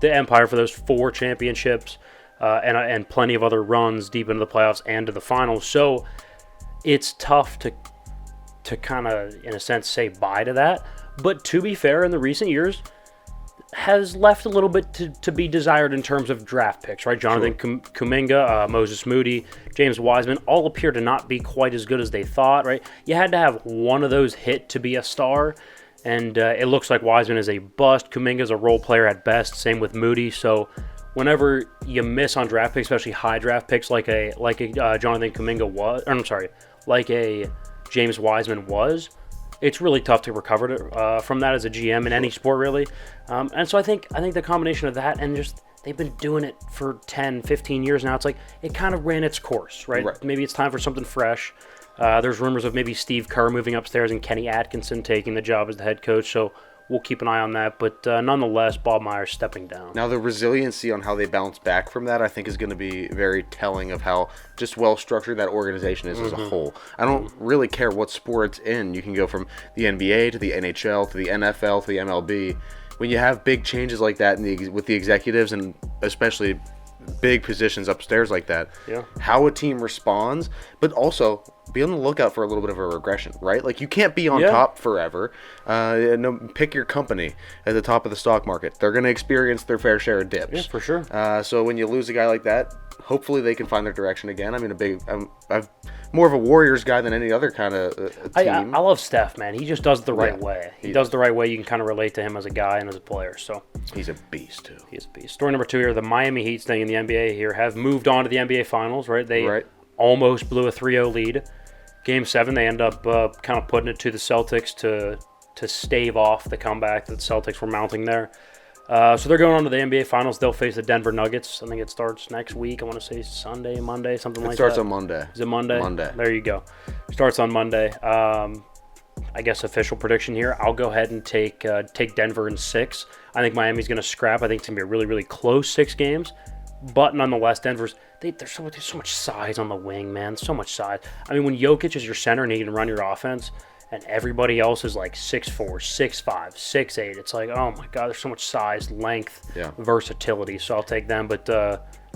the empire for those 4 championships and plenty of other runs deep into the playoffs and to the finals. So it's tough to kind of, in a sense, say bye to that. But to be fair, in the recent years, has left a little bit to be desired in terms of draft picks, right? Jonathan Kuminga, Moses Moody, James Wiseman all appear to not be quite as good as they thought, right? You had to have one of those hit to be a star, and it looks like Wiseman is a bust. Kuminga's a role player at best. Same with Moody. So whenever you miss on draft picks, especially high draft picks like a Jonathan Kuminga was, or I'm sorry, like a James Wiseman was, it's really tough to recover from that as a GM in any sport, really. And so I think the combination of that and just they've been doing it for 10, 15 years now. It's like it kind of ran its course, right? Maybe it's time for something fresh. There's rumors of maybe Steve Kerr moving upstairs and Kenny Atkinson taking the job as the head coach. So we'll keep an eye on that. But nonetheless, Bob Myers stepping down. Now, the resiliency on how they bounce back from that, I think, is going to be very telling of how just well-structured that organization is as a whole. I don't really care what sport it's in. You can go from the NBA to the NHL to the NFL to the MLB. When you have big changes like that with the executives and especially big positions upstairs like that, how a team responds, but also be on the lookout for a little bit of a regression, right? Like, you can't be on top forever. Pick your company at the top of the stock market. They're going to experience their fair share of dips. Yeah, for sure. So when you lose a guy like that, hopefully they can find their direction again. I mean, I'm more of a Warriors guy than any other kind of team. I love Steph, man. He just does it the right way. He does the right way. You can kind of relate to him as a guy and as a player. So he's a beast, too. He's a beast. Story number 2 here, the Miami Heat staying in the NBA here have moved on to the NBA Finals, right? They almost blew a 3-0 lead. Game 7, they end up kind of putting it to the Celtics to stave off the comeback that the Celtics were mounting there. So they're going on to the NBA Finals. They'll face the Denver Nuggets. I think it starts next week. I want to say Sunday, Monday, something like that. It starts on Monday. Is it Monday? Monday. There you go. Starts on Monday. I guess official prediction here. I'll go ahead and take Denver in 6. I think Miami's going to scrap. I think it's going to be a really, really close 6 games. But nonetheless, Denver's there's so much size on the wing, man. So much size. I mean, when Jokic is your center and he can run your offense, and everybody else is like 6'4", 6'5", 6'8", it's like, oh my God, there's so much size, length, versatility. So I'll take them. But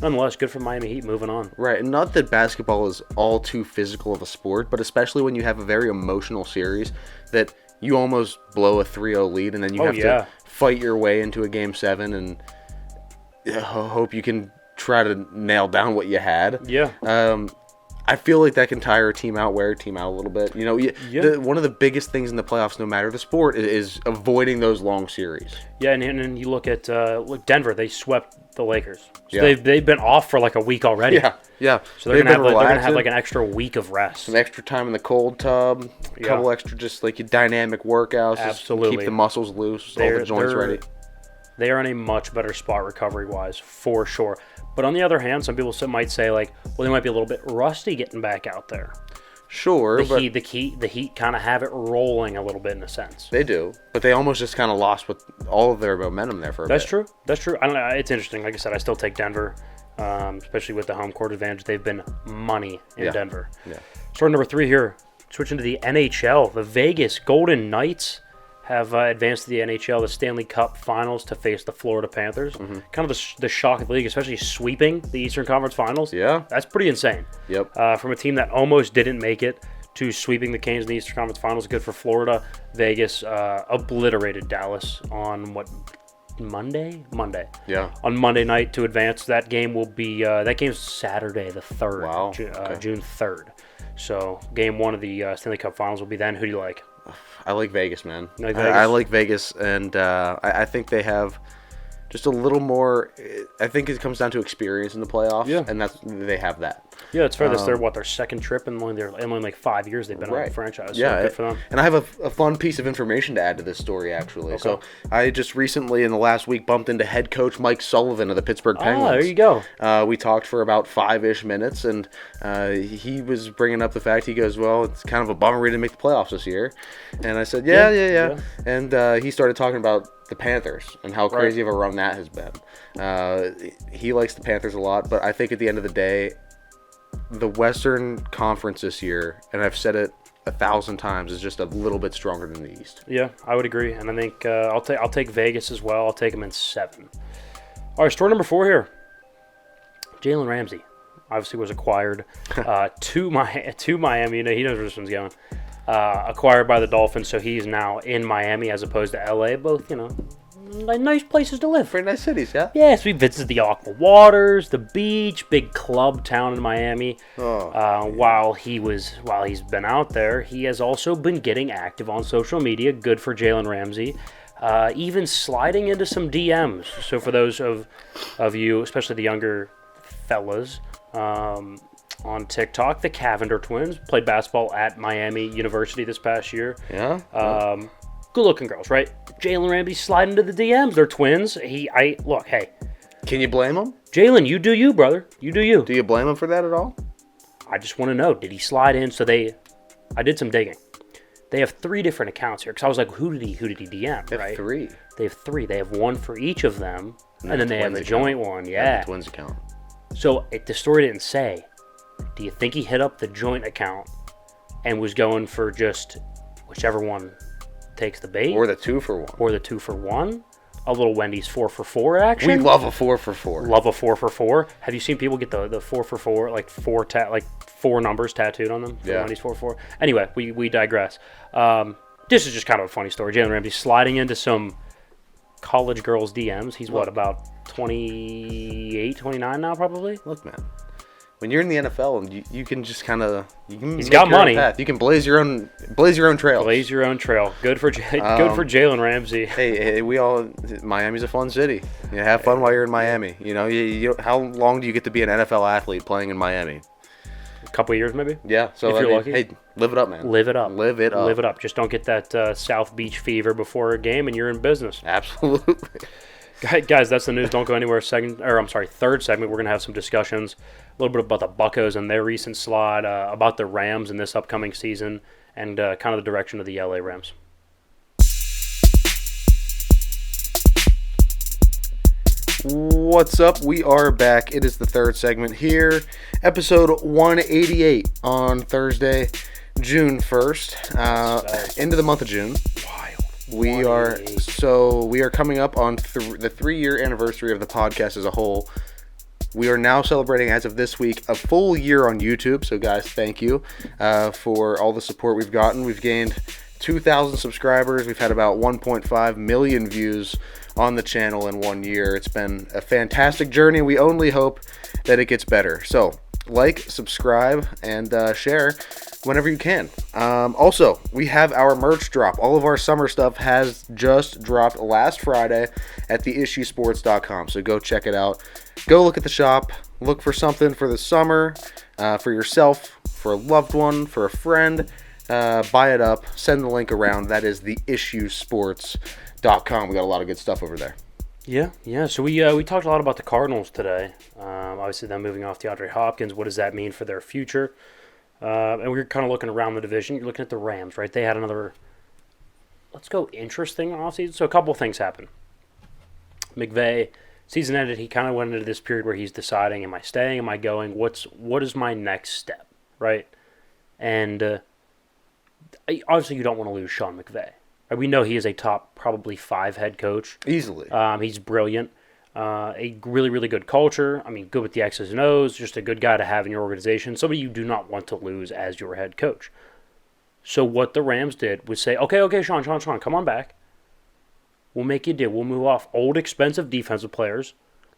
nonetheless, good for Miami Heat moving on. Right, and not that basketball is all too physical of a sport, but especially when you have a very emotional series that you almost blow a 3-0 lead, and then you have to fight your way into a Game 7 and hope you can try to nail down what you had. Yeah. I feel like that can tire a team out, wear a team out a little bit. You know, one of the biggest things in the playoffs, no matter the sport, is avoiding those long series. Yeah, and you look at Denver. They swept the Lakers. So they've been off for like a week already. Yeah. So they're gonna have like an extra week of rest. Some extra time in the cold tub. A couple extra just like dynamic workouts. Absolutely. Just keep the muscles loose, all the joints ready. They are in a much better spot recovery-wise, for sure. But on the other hand, some people might say, like, well, they might be a little bit rusty getting back out there. Sure, the Heat kind of have it rolling a little bit in a sense. They do, but they almost just kind of lost with all of their momentum there for a bit. That's true. I don't know. It's interesting. Like I said, I still take Denver, especially with the home court advantage. They've been money in Denver. Yeah. Story number 3 here. Switching to the NHL, the Vegas Golden Knights have advanced to the NHL, the Stanley Cup Finals, to face the Florida Panthers. Kind of the shock of the league, especially sweeping the Eastern Conference Finals. Yeah. That's pretty insane. Yep. From a team that almost didn't make it to sweeping the Canes in the Eastern Conference Finals. Good for Florida. Vegas obliterated Dallas on Monday? Monday. Yeah. On Monday night to advance. That game will be, that game's Saturday the 3rd. Wow. June 3rd. So game 1 of the Stanley Cup Finals will be then. Who do you like? I like Vegas, man. You like Vegas? I like Vegas, and I think they have just a little more. I think it comes down to experience in the playoffs, and they have that. Yeah, it's fair. This their second trip in only like 5 years they've been on the franchise. So good for them. And I have a fun piece of information to add to this story, actually. Okay. So I just recently, in the last week, bumped into head coach Mike Sullivan of the Pittsburgh Penguins. There you go. We talked for about 5-ish minutes, and he was bringing up the fact, he goes, well, it's kind of a bummer we didn't make the playoffs this year. And I said, yeah. And he started talking about the Panthers and how crazy of a run that has been. He likes the Panthers a lot, but I think at the end of the day, the Western Conference this year, and I've said it 1,000 times, is just a little bit stronger than the East. Yeah, I would agree, and I think I'll take Vegas as well. I'll take them in 7. All right, story number 4 here. Jalen Ramsey obviously was acquired to Miami. You know, he knows where this one's going. Acquired by the Dolphins, so he's now in Miami as opposed to LA. Both, nice places to live. Pretty nice cities, yeah? Yes, we visited the Aqua Waters, the beach, big club town in Miami. While he's been out there, he has also been getting active on social media. Good for Jalen Ramsey. Even sliding into some DMs. So for those of you, especially the younger fellas, on TikTok, the Cavender twins played basketball at Miami University this past year. Yeah. Good-looking girls, right? Jalen Ramsey sliding into the DMs. They're twins. Look, hey. Can you blame him? Jalen, you do you, brother. You do you. Do you blame him for that at all? I just want to know, did he slide in? I did some digging. They have 3 different accounts here because I was like, who did he DM? They have 3. They have 3. They have one for each of them, and then they have the joint one. Yeah, the twins account. So the story didn't say. Do you think he hit up the joint account and was going for just whichever one takes the bait, or the 2 for 1, or the 2 for 1? A little Wendy's 4 for 4 action. We love a 4 for 4. Love a 4 for 4. Have you seen people get the 4 for 4, like 4 numbers tattooed on them? Yeah. Wendy's 4 for 4. Anyway, we digress. This is just kind of a funny story. Jalen Ramsey sliding into some college girls' DMs. He's about 28, 29 now, probably. Look, man. When you're in the NFL, and you can just kind of he's got money. You can blaze your own trail. Blaze your own trail. Good for Jalen Ramsey. Hey, Miami's a fun city. You have fun while you're in Miami. You know, how long do you get to be an NFL athlete playing in Miami? A couple of years, maybe. Yeah. So if you're lucky. Hey, live it up, man. Live it up. Live it up. Live it up. Just don't get that South Beach fever before a game, and you're in business. Absolutely. Guys, that's the news. Don't go anywhere. Third segment, we're going to have some discussions, a little bit about the Buccos and their recent slide, about the Rams in this upcoming season, and kind of the direction of the LA Rams. What's up? We are back. It is the third segment here, episode 188 on Thursday, June 1st, into the month of June. We are coming up on the 3-year anniversary of the podcast as a whole. We are now celebrating, as of this week, a full year on YouTube. So, guys, thank you for all the support we've gotten. We've gained 2,000 subscribers. We've had about 1.5 million views on the channel in 1 year. It's been a fantastic journey. We only hope that it gets better. So, like, subscribe, and share whenever you can. Also, we have our merch drop. All of our summer stuff has just dropped last Friday at theissuesports.com. So go check it out. Go look at the shop. Look for something for the summer, for yourself, for a loved one, for a friend. Buy it up. Send the link around. That is theissuesports.com. We got a lot of good stuff over there. Yeah. So we talked a lot about the Cardinals today. Obviously, them moving off DeAndre Hopkins. What does that mean for their future? And we were kind of looking around the division. You're looking at the Rams, right? They had another, interesting offseason. So a couple of things happened. McVay, season ended. He kind of went into this period where he's deciding, am I staying? Am I going? What is my next step, right? And obviously you don't want to lose Sean McVay. We know he is a top probably 5 head coach. Easily. He's brilliant. A really, really good culture. I mean, good with the X's and O's. Just a good guy to have in your organization. Somebody you do not want to lose as your head coach. So what the Rams did was say, okay, Sean, come on back. We'll make you do. We'll move off old, expensive defensive players.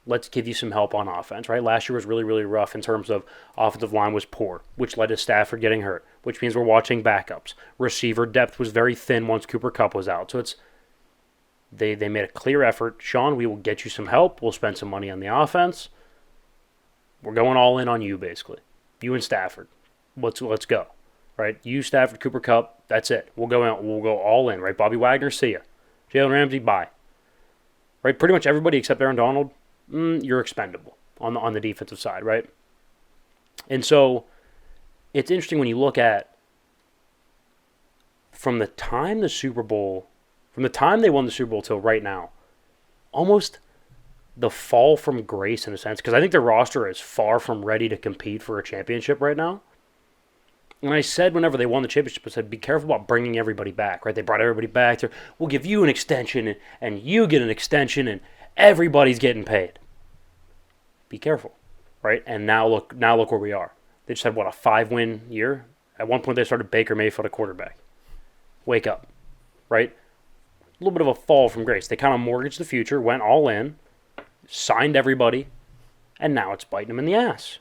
Let's give you some help on offense, right? Last year was really, really rough in terms of offensive line was poor, which led to Stafford getting hurt, which means we're watching backups. Receiver depth was very thin once Cooper Kupp was out. So it's They made a clear effort. Sean, we will get you some help. We'll spend some money on the offense. We're going all in on you, basically. You and Stafford. Let's go. Right? You, Stafford, Cooper Kupp. That's it. We'll go out. We'll go all in. Right? Bobby Wagner, see ya. Jalen Ramsey, bye. Right? Pretty much everybody except Aaron Donald, you're expendable on the defensive side, right? And so it's interesting when you look at from the time they won the Super Bowl till right now, almost the fall from grace in a sense, because I think their roster is far from ready to compete for a championship right now. And I said whenever they won the championship, I said, be careful about bringing everybody back, right? They brought everybody back. We'll give you an extension, and you get an extension, and everybody's getting paid. Be careful, right? And now look where we are. They just had, a 5-win year? At one point, they started Baker Mayfield at quarterback. Wake up, right? little bit of a fall from grace. They kind of mortgaged the future, went all in, signed everybody, and now it's biting them in the ass.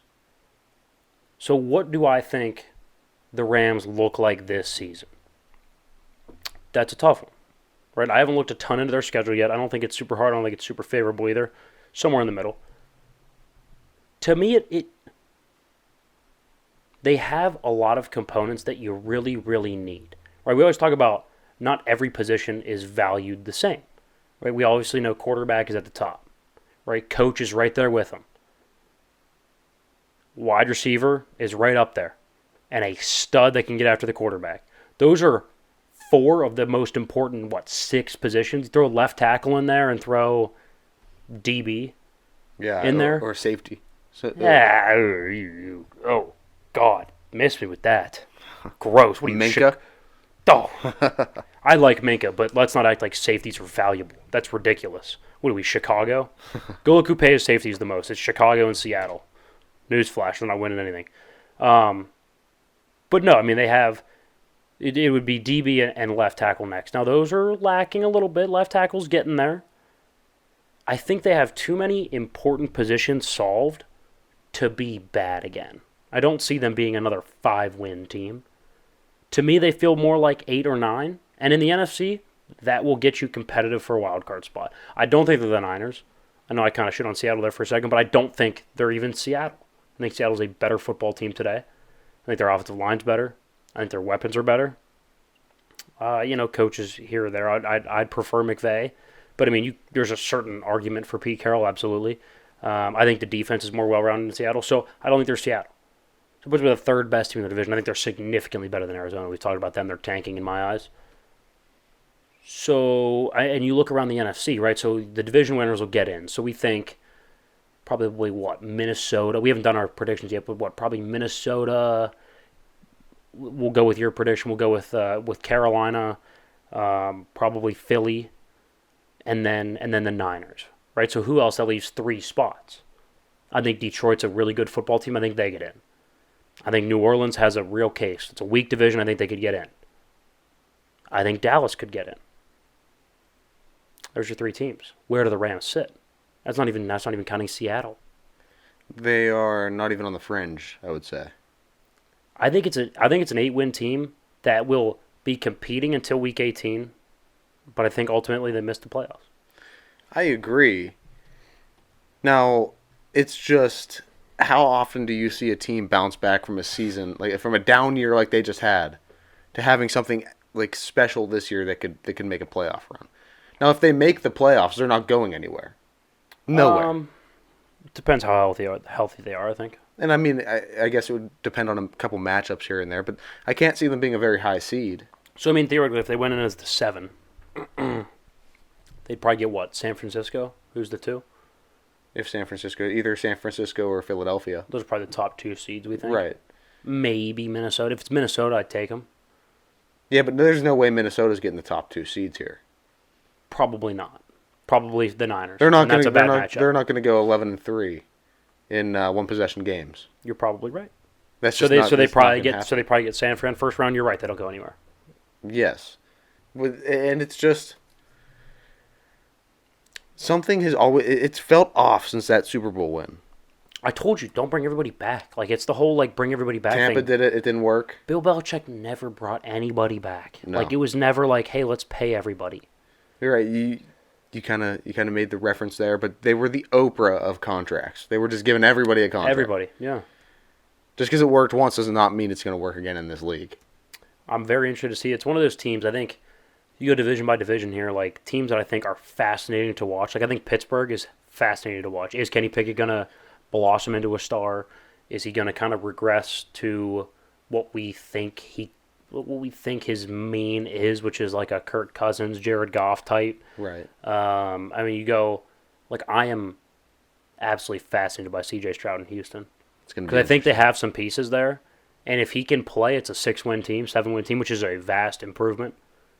So what do I think the Rams look like this season? That's a tough one, right? I haven't looked a ton into their schedule yet. I don't think it's super hard. I don't think it's super favorable either. Somewhere in the middle. To me, they have a lot of components that you really, really need. Right? We always talk about not every position is valued the same. Right? We obviously know quarterback is at the top. Right? Coach is right there with them. Wide receiver is right up there. And a stud that can get after the quarterback. Those are 4 of the most important, 6 positions. You throw left tackle in there and throw DB in there. Or safety. So, oh, God. Miss me with that. Gross. What are you, Minka? I like Minka, but let's not act like safeties are valuable. That's ridiculous. What are we, Chicago? Go look who pays safeties the most. It's Chicago and Seattle. Newsflash, they're not winning anything. But no, I mean, they have... It would be DB and left tackle next. Now, those are lacking a little bit. Left tackle's getting there. I think they have too many important positions solved to be bad again. I don't see them being another 5-win team. To me, they feel more like 8 or 9. And in the NFC, that will get you competitive for a wild card spot. I don't think they're the Niners. I know I kind of shit on Seattle there for a second, but I don't think they're even Seattle. I think Seattle's a better football team today. I think their offensive line's better. I think their weapons are better. Coaches here or there. I'd prefer McVay. But, I mean, there's a certain argument for Pete Carroll, absolutely. I think the defense is more well-rounded in Seattle, so I don't think they're Seattle. So it puts me the 3rd best team in the division. I think they're significantly better than Arizona. We've talked about them. They're tanking in my eyes. So, and you look around the NFC, right? So the division winners will get in. So we think probably, Minnesota. We haven't done our predictions yet, but probably Minnesota. We'll go with your prediction. We'll go with Carolina, probably Philly, and then the Niners, right? So who else? That leaves 3 spots. I think Detroit's a really good football team. I think they get in. I think New Orleans has a real case. It's a weak division. I think they could get in. I think Dallas could get in. There's your 3 teams. Where do the Rams sit? That's not even counting Seattle. They are not even on the fringe, I would say. I think it's an 8-win team that will be competing until week 18, but I think ultimately they missed the playoffs. I agree. Now, it's just, how often do you see a team bounce back from a season, like from a down year like they just had, to having something like special this year that could make a playoff run? Now, if they make the playoffs, they're not going anywhere. Nowhere. Depends how healthy they are, I think. And I mean, I guess it would depend on a couple matchups here and there, but I can't see them being a very high seed. So, I mean, theoretically, if they went in as the 7, they'd probably get San Francisco? Who's the 2? If either San Francisco or Philadelphia. Those are probably the top 2 seeds, we think. Right. Maybe Minnesota. If it's Minnesota, I'd take them. Yeah, but there's no way Minnesota's getting the top 2 seeds here. Probably not. Probably the Niners. They're not going to. They're not going to go 11-3 in one-possession games. You're probably right. That's so just they probably get San Fran first round. You're right. They don't go anywhere. Yes, and it's just something has always. It's felt off since that Super Bowl win. I told you, don't bring everybody back. Like, it's the whole bring everybody back Tampa thing. did it. It didn't work. Bill Belichick never brought anybody back. No. Like, it was never like, hey, let's pay everybody. You're right. You kind of made the reference there, but they were the Oprah of contracts. They were just giving everybody a contract. Everybody, yeah. Just because it worked once does not mean it's going to work again in this league. I'm very interested to see. It's one of those teams, I think, you go division by division here, like, teams that I think are fascinating to watch. Like, I think Pittsburgh is fascinating to watch. Is Kenny Pickett going to blossom into a star? Is he going to kind of regress to what we think his mean is, which is like a Kirk Cousins, Jared Goff type? Right. I mean, you go, like, I am absolutely fascinated by C.J. Stroud in Houston. Because I think they have some pieces there. And if he can play, it's a 6-win team, 7-win team, which is a vast improvement.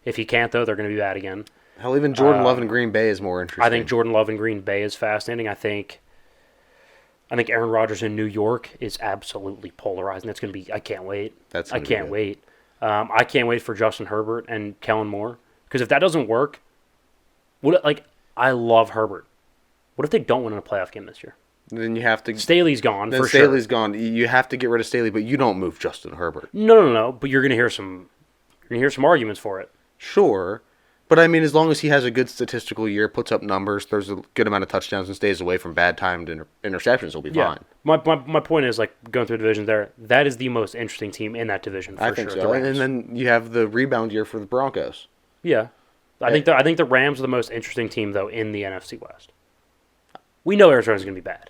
If he can't, though, they're going to be bad again. Hell, even Jordan Love in Green Bay is more interesting. I think Jordan Love in Green Bay is fascinating. I think Aaron Rodgers in New York is absolutely polarizing. That's going to be – I can't wait. I can't wait. I can't wait for Justin Herbert and Kellen Moore. Because if that doesn't work, I love Herbert. What if they don't win in a playoff game this year? Then you have to. Staley's gone Then for Staley's sure. gone. You have to get rid of Staley, but you don't move Justin Herbert. No. But you're gonna hear some arguments for it. Sure. But I mean, as long as he has a good statistical year, puts up numbers, throws a good amount of touchdowns, and stays away from bad timed interceptions, he'll be fine. My point is, like, going through the divisions there, that is the most interesting team in that division for I think sure. so. And then you have the rebound year for the Broncos. Yeah. I think the Rams are the most interesting team, though, in the NFC West. We know Arizona's going to be bad.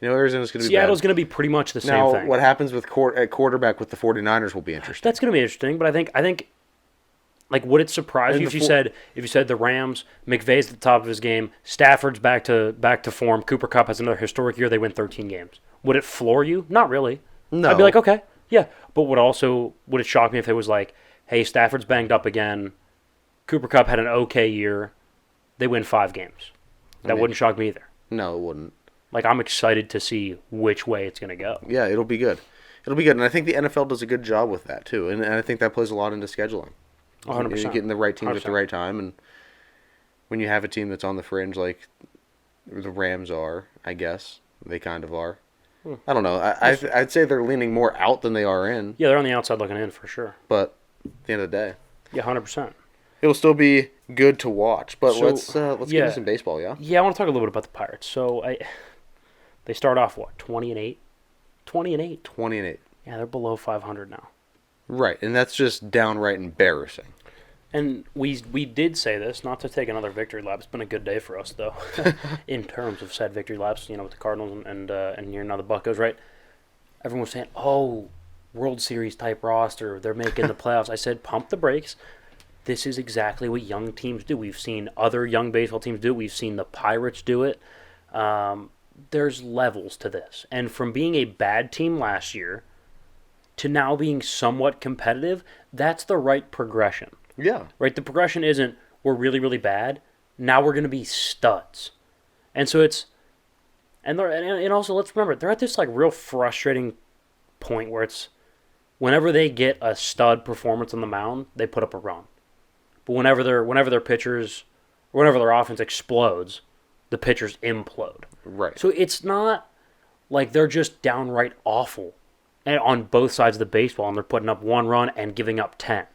Arizona's going to be Seattle's bad. going to be pretty much the same Now, thing. what happens with at quarterback with the 49ers will be interesting. That's going to be interesting, but I think like, would it surprise And you if you said the Rams, McVay's at the top of his game, Stafford's back to form, Cooper Kupp has another historic year, they win 13 games. Would it floor you? Not really. No. I'd be like, okay, yeah. But would it shock me if it was like, hey, Stafford's banged up again, Cooper Kupp had an okay year, they win 5 games. That wouldn't shock me either. No, it wouldn't. Like, I'm excited to see which way it's going to go. Yeah, it'll be good. And I think the NFL does a good job with that, too. And I think that plays a lot into scheduling. 100%. You're getting the right teams 100%. at the right time, and when you have a team that's on the fringe like the Rams are, I guess they kind of are. I don't know. I'd say they're leaning more out than they are in. Yeah, they're on the outside looking in for sure. But at the end of the day, Yeah, 100%. it'll still be good to watch. But So, let's get yeah. into some baseball, yeah. Yeah, I want to talk a little bit about the Pirates. So they start off 20-8, 20-8. 20-8. Yeah, they're below 500 now. Right, and that's just downright embarrassing. And we did say this, not to take another victory lap. It's been a good day for us, though, in terms of said victory laps. With the Cardinals and here now the Buccos, right? Everyone was saying, "Oh, World Series type roster, they're making the playoffs." I said, pump the brakes. This is exactly what young teams do. We've seen other young baseball teams do it. We've seen the Pirates do it. There's levels to this, and from being a bad team last year to now being somewhat competitive, that's the right progression. Yeah. Right? The progression isn't we're really, really bad. Now we're going to be studs. And so it's and also let's remember they're at this like real frustrating point where it's whenever they get a stud performance on the mound, they put up a run. But whenever their pitchers or whenever their offense explodes, the pitchers implode. Right. So it's not like they're just downright awful on both sides of the baseball and they're putting up 1 run and giving up 10.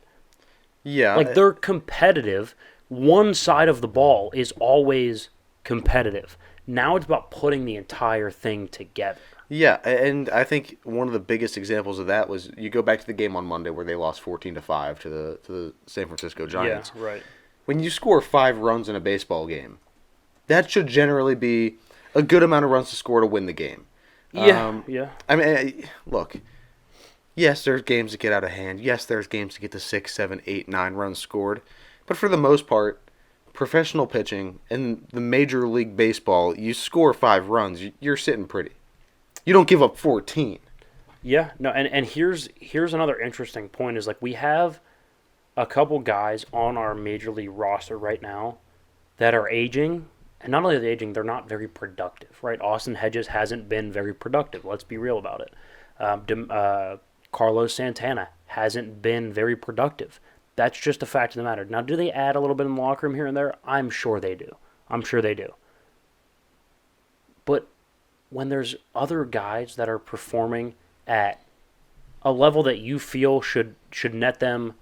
Yeah. Like, they're competitive. One side of the ball is always competitive. Now it's about putting the entire thing together. Yeah, and I think one of the biggest examples of that was you go back to the game on Monday where they lost 14-5 to the San Francisco Giants. Yeah, right. When you score 5 runs in a baseball game, that should generally be a good amount of runs to score to win the game. Yeah. I mean, look. Yes, there's games that get out of hand. Yes, there's games that get to 6, 7, 8, 9 runs scored. But for the most part, professional pitching in the Major League Baseball, you score 5 runs, you're sitting pretty. You don't give up 14. Yeah, no, and here's another interesting point is like we have a couple guys on our Major League roster right now that are aging, and not only are they aging, they're not very productive, right? Austin Hedges hasn't been very productive. Let's be real about it. Carlos Santana hasn't been very productive. That's just a fact of the matter. Now, do they add a little bit in the locker room here and there? I'm sure they do. But when there's other guys that are performing at a level that you feel should net them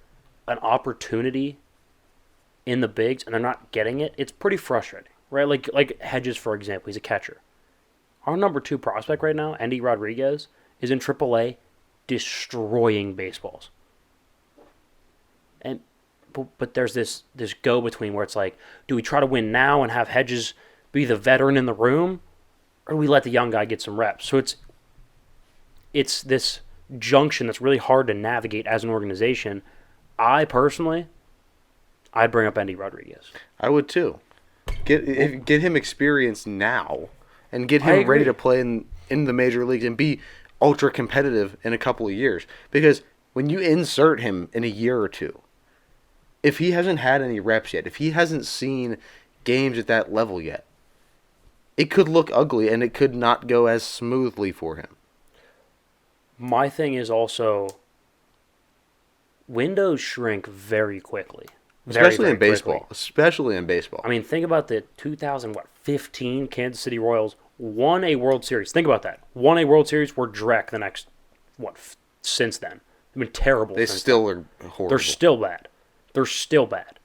an opportunity in the bigs and they're not getting it, it's pretty frustrating, right? Like Hedges, for example, he's a catcher. Our number 2 prospect right now, Andy Rodriguez, is in AAA destroying baseballs. But there's this go-between where it's like, do we try to win now and have Hedges be the veteran in the room, or do we let the young guy get some reps? So it's this junction that's really hard to navigate as an organization. I'd bring up Andy Rodriguez. I would too. Get him experience now, and get him ready to play in the major leagues and be ultra competitive in a couple of years. Because when you insert him in a year or two, if he hasn't had any reps yet, if he hasn't seen games at that level yet, it could look ugly and it could not go as smoothly for him. My thing is also windows shrink very quickly. Especially very in baseball. quickly. Especially in baseball. I mean, think about the 2015 Kansas City Royals won a World Series. Think about that. Won a World Series. Were Drek the next, since then. They've been terrible. They still are horrible. They're still bad. They're still bad.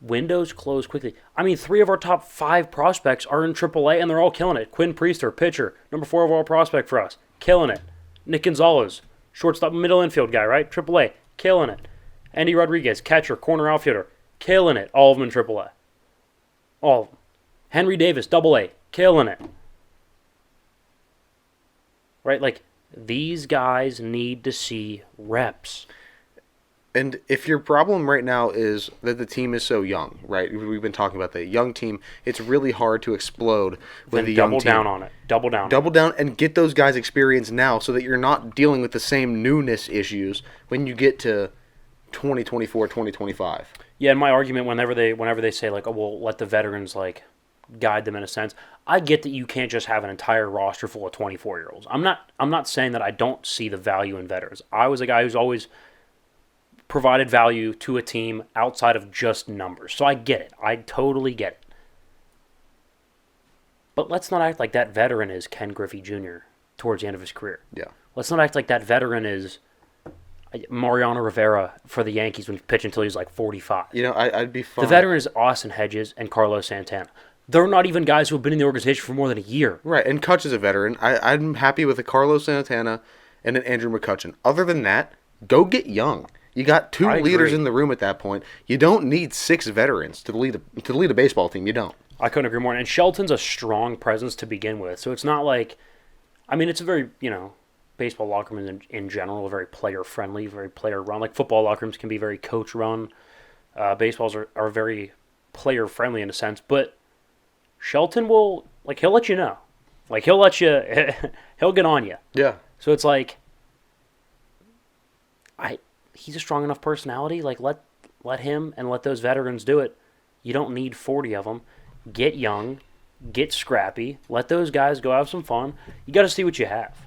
Windows close quickly. I mean, 3 of our top 5 prospects are in AAA, and they're all killing it. Quinn Priester, pitcher, number 4 overall prospect for us, killing it. Nick Gonzalez, shortstop, middle infield guy, right? AAA, killing it. Andy Rodriguez, catcher, corner outfielder, killing it. All of them in AAA. All of them. Henry Davis, AA, killing it. Right? Like, these guys need to see reps. And if your problem right now is that the team is so young, right? We've been talking about the young team. It's really hard to explode with the young team. Double down on it. Double down and get those guys experience now so that you're not dealing with the same newness issues when you get to 2024, 2025. Yeah, and my argument whenever they say like, oh, well, let the veterans like guide them in a sense. I get that you can't just have an entire roster full of 24-year-olds. I'm not saying that I don't see the value in veterans. I was a guy who's always provided value to a team outside of just numbers. So I get it. I totally get it. But let's not act like that veteran is Ken Griffey Jr. towards the end of his career. Yeah. Let's not act like that veteran is Mariano Rivera for the Yankees when he pitched until he was like 45. You know, I'd be fine. The veteran is Austin Hedges and Carlos Santana. They're not even guys who have been in the organization for more than a year. Right, and Kutch is a veteran. I'm happy with a Carlos Santana and an Andrew McCutchen. Other than that, go get young. You got 2 leaders in the room at that point. You don't need 6 veterans to lead a baseball team. You don't. I couldn't agree more. And Shelton's a strong presence to begin with. So it's not like, I mean, it's a very, baseball locker rooms in general are very player-friendly, very player-run. Like football locker rooms can be very coach-run. Baseballs are very player-friendly in a sense. But Shelton will, like, he'll let you know. Like, he'll get on you. Yeah. So it's like, he's a strong enough personality. Like, let him and let those veterans do it. You don't need 40 of them. Get young, get scrappy, let those guys go have some fun. You got to see what you have.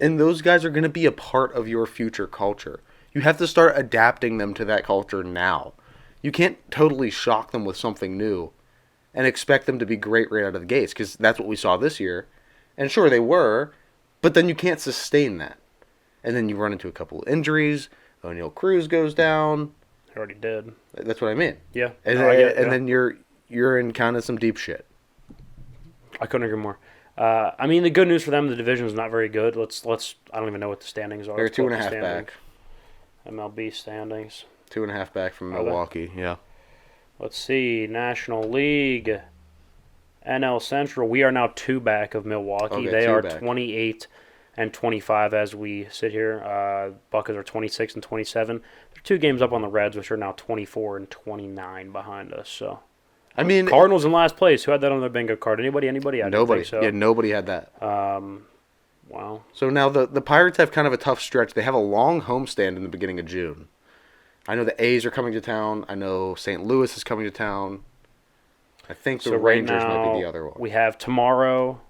And those guys are going to be a part of your future culture. You have to start adapting them to that culture now. You can't totally shock them with something new and expect them to be great right out of the gates, because that's what we saw this year. And sure, they were, but then you can't sustain that. And then you run into a couple of injuries. O'Neal Cruz goes down. I already did. That's what I mean. Yeah. And, then you're in kind of some deep shit. I couldn't agree more. I mean, the good news for them, the division is not very good. Let's. I don't even know what the standings are. They're 2.5 back. MLB standings. 2.5 back from Milwaukee. Yeah. Let's see. National League. NL Central. We are now 2 back of Milwaukee. Okay, they are back. 28 and 25 as we sit here. Buckets are 26 and 27. They're 2 games up on the Reds, which are now 24 and 29 behind us. So, I mean, Cardinals in last place. Who had that on their bingo card? Anybody? I nobody. Think so. Yeah, nobody had that. Wow. So now the Pirates have kind of a tough stretch. They have a long homestand in the beginning of June. I know the A's are coming to town. I know St. Louis is coming to town. I think the Rangers might be the other one. We have tomorrow.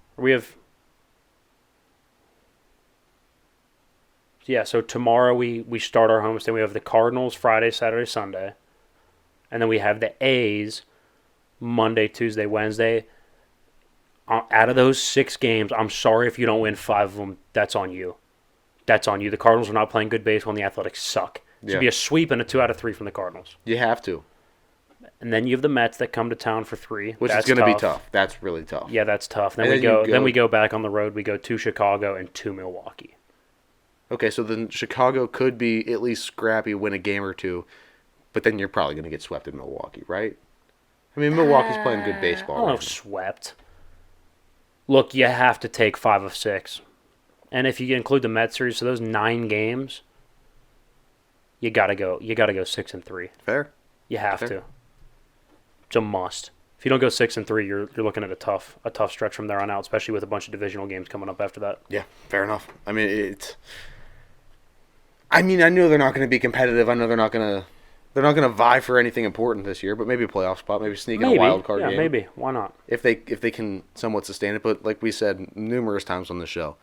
So tomorrow we start our homestand. We have the Cardinals Friday, Saturday, Sunday. And then we have the A's Monday, Tuesday, Wednesday. Out of those 6 games, I'm sorry if you don't win 5 of them. That's on you. That's on you. The Cardinals are not playing good baseball and the Athletics suck. It should be a sweep and a 2 out of 3 from the Cardinals. You have to. And then you have the Mets that come to town for 3. Which is going to be tough. That's really tough. Yeah, that's tough. Then we go back on the road. We go to Chicago and to Milwaukee. Okay, so then Chicago could be at least scrappy, win a game or 2, but then you're probably going to get swept in Milwaukee, right? I mean, Milwaukee's playing good baseball. I don't know if swept. Look, you have to take 5 of 6. And if you include the Mets series, so those 9 games, you gotta go 6 and 3. Fair. You have to. It's a must. If you don't go 6 and 3, you're looking at a tough stretch from there on out, especially with a bunch of divisional games coming up after that. Yeah, fair enough. I mean, I know they're not going to be competitive. I know they're not going to vie for anything important this year, but maybe a playoff spot, maybe sneak in a wild card game. Yeah, maybe. Why not? If they can somewhat sustain it, but like we said numerous times on the show,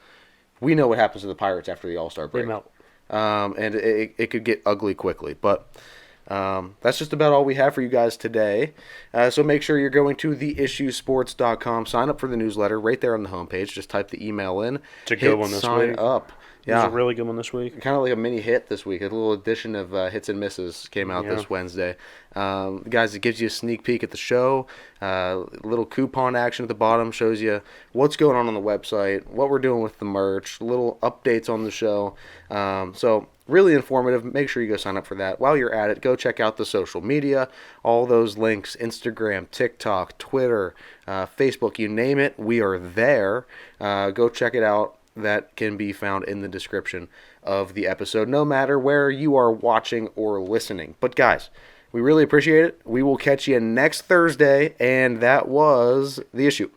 we know what happens to the Pirates after the All-Star break. They melt. And it could get ugly quickly. But That's just about all we have for you guys today. So make sure you're going to theissuesports.com. Sign up for the newsletter right there on the homepage. Just type the email in. It's a good one this sign week. up. It was a really good one this week. Kind of like a mini hit this week. A little edition of hits and misses came out this Wednesday. Guys, it gives you a sneak peek at the show. A little coupon action at the bottom shows you what's going on the website, what we're doing with the merch, little updates on the show. So really informative. Make sure you go sign up for that. While you're at it, go check out the social media. All those links, Instagram, TikTok, Twitter, Facebook, you name it, we are there. Go check it out. That can be found in the description of the episode, no matter where you are watching or listening. But guys, we really appreciate it. We will catch you next Thursday, and that was The Issue.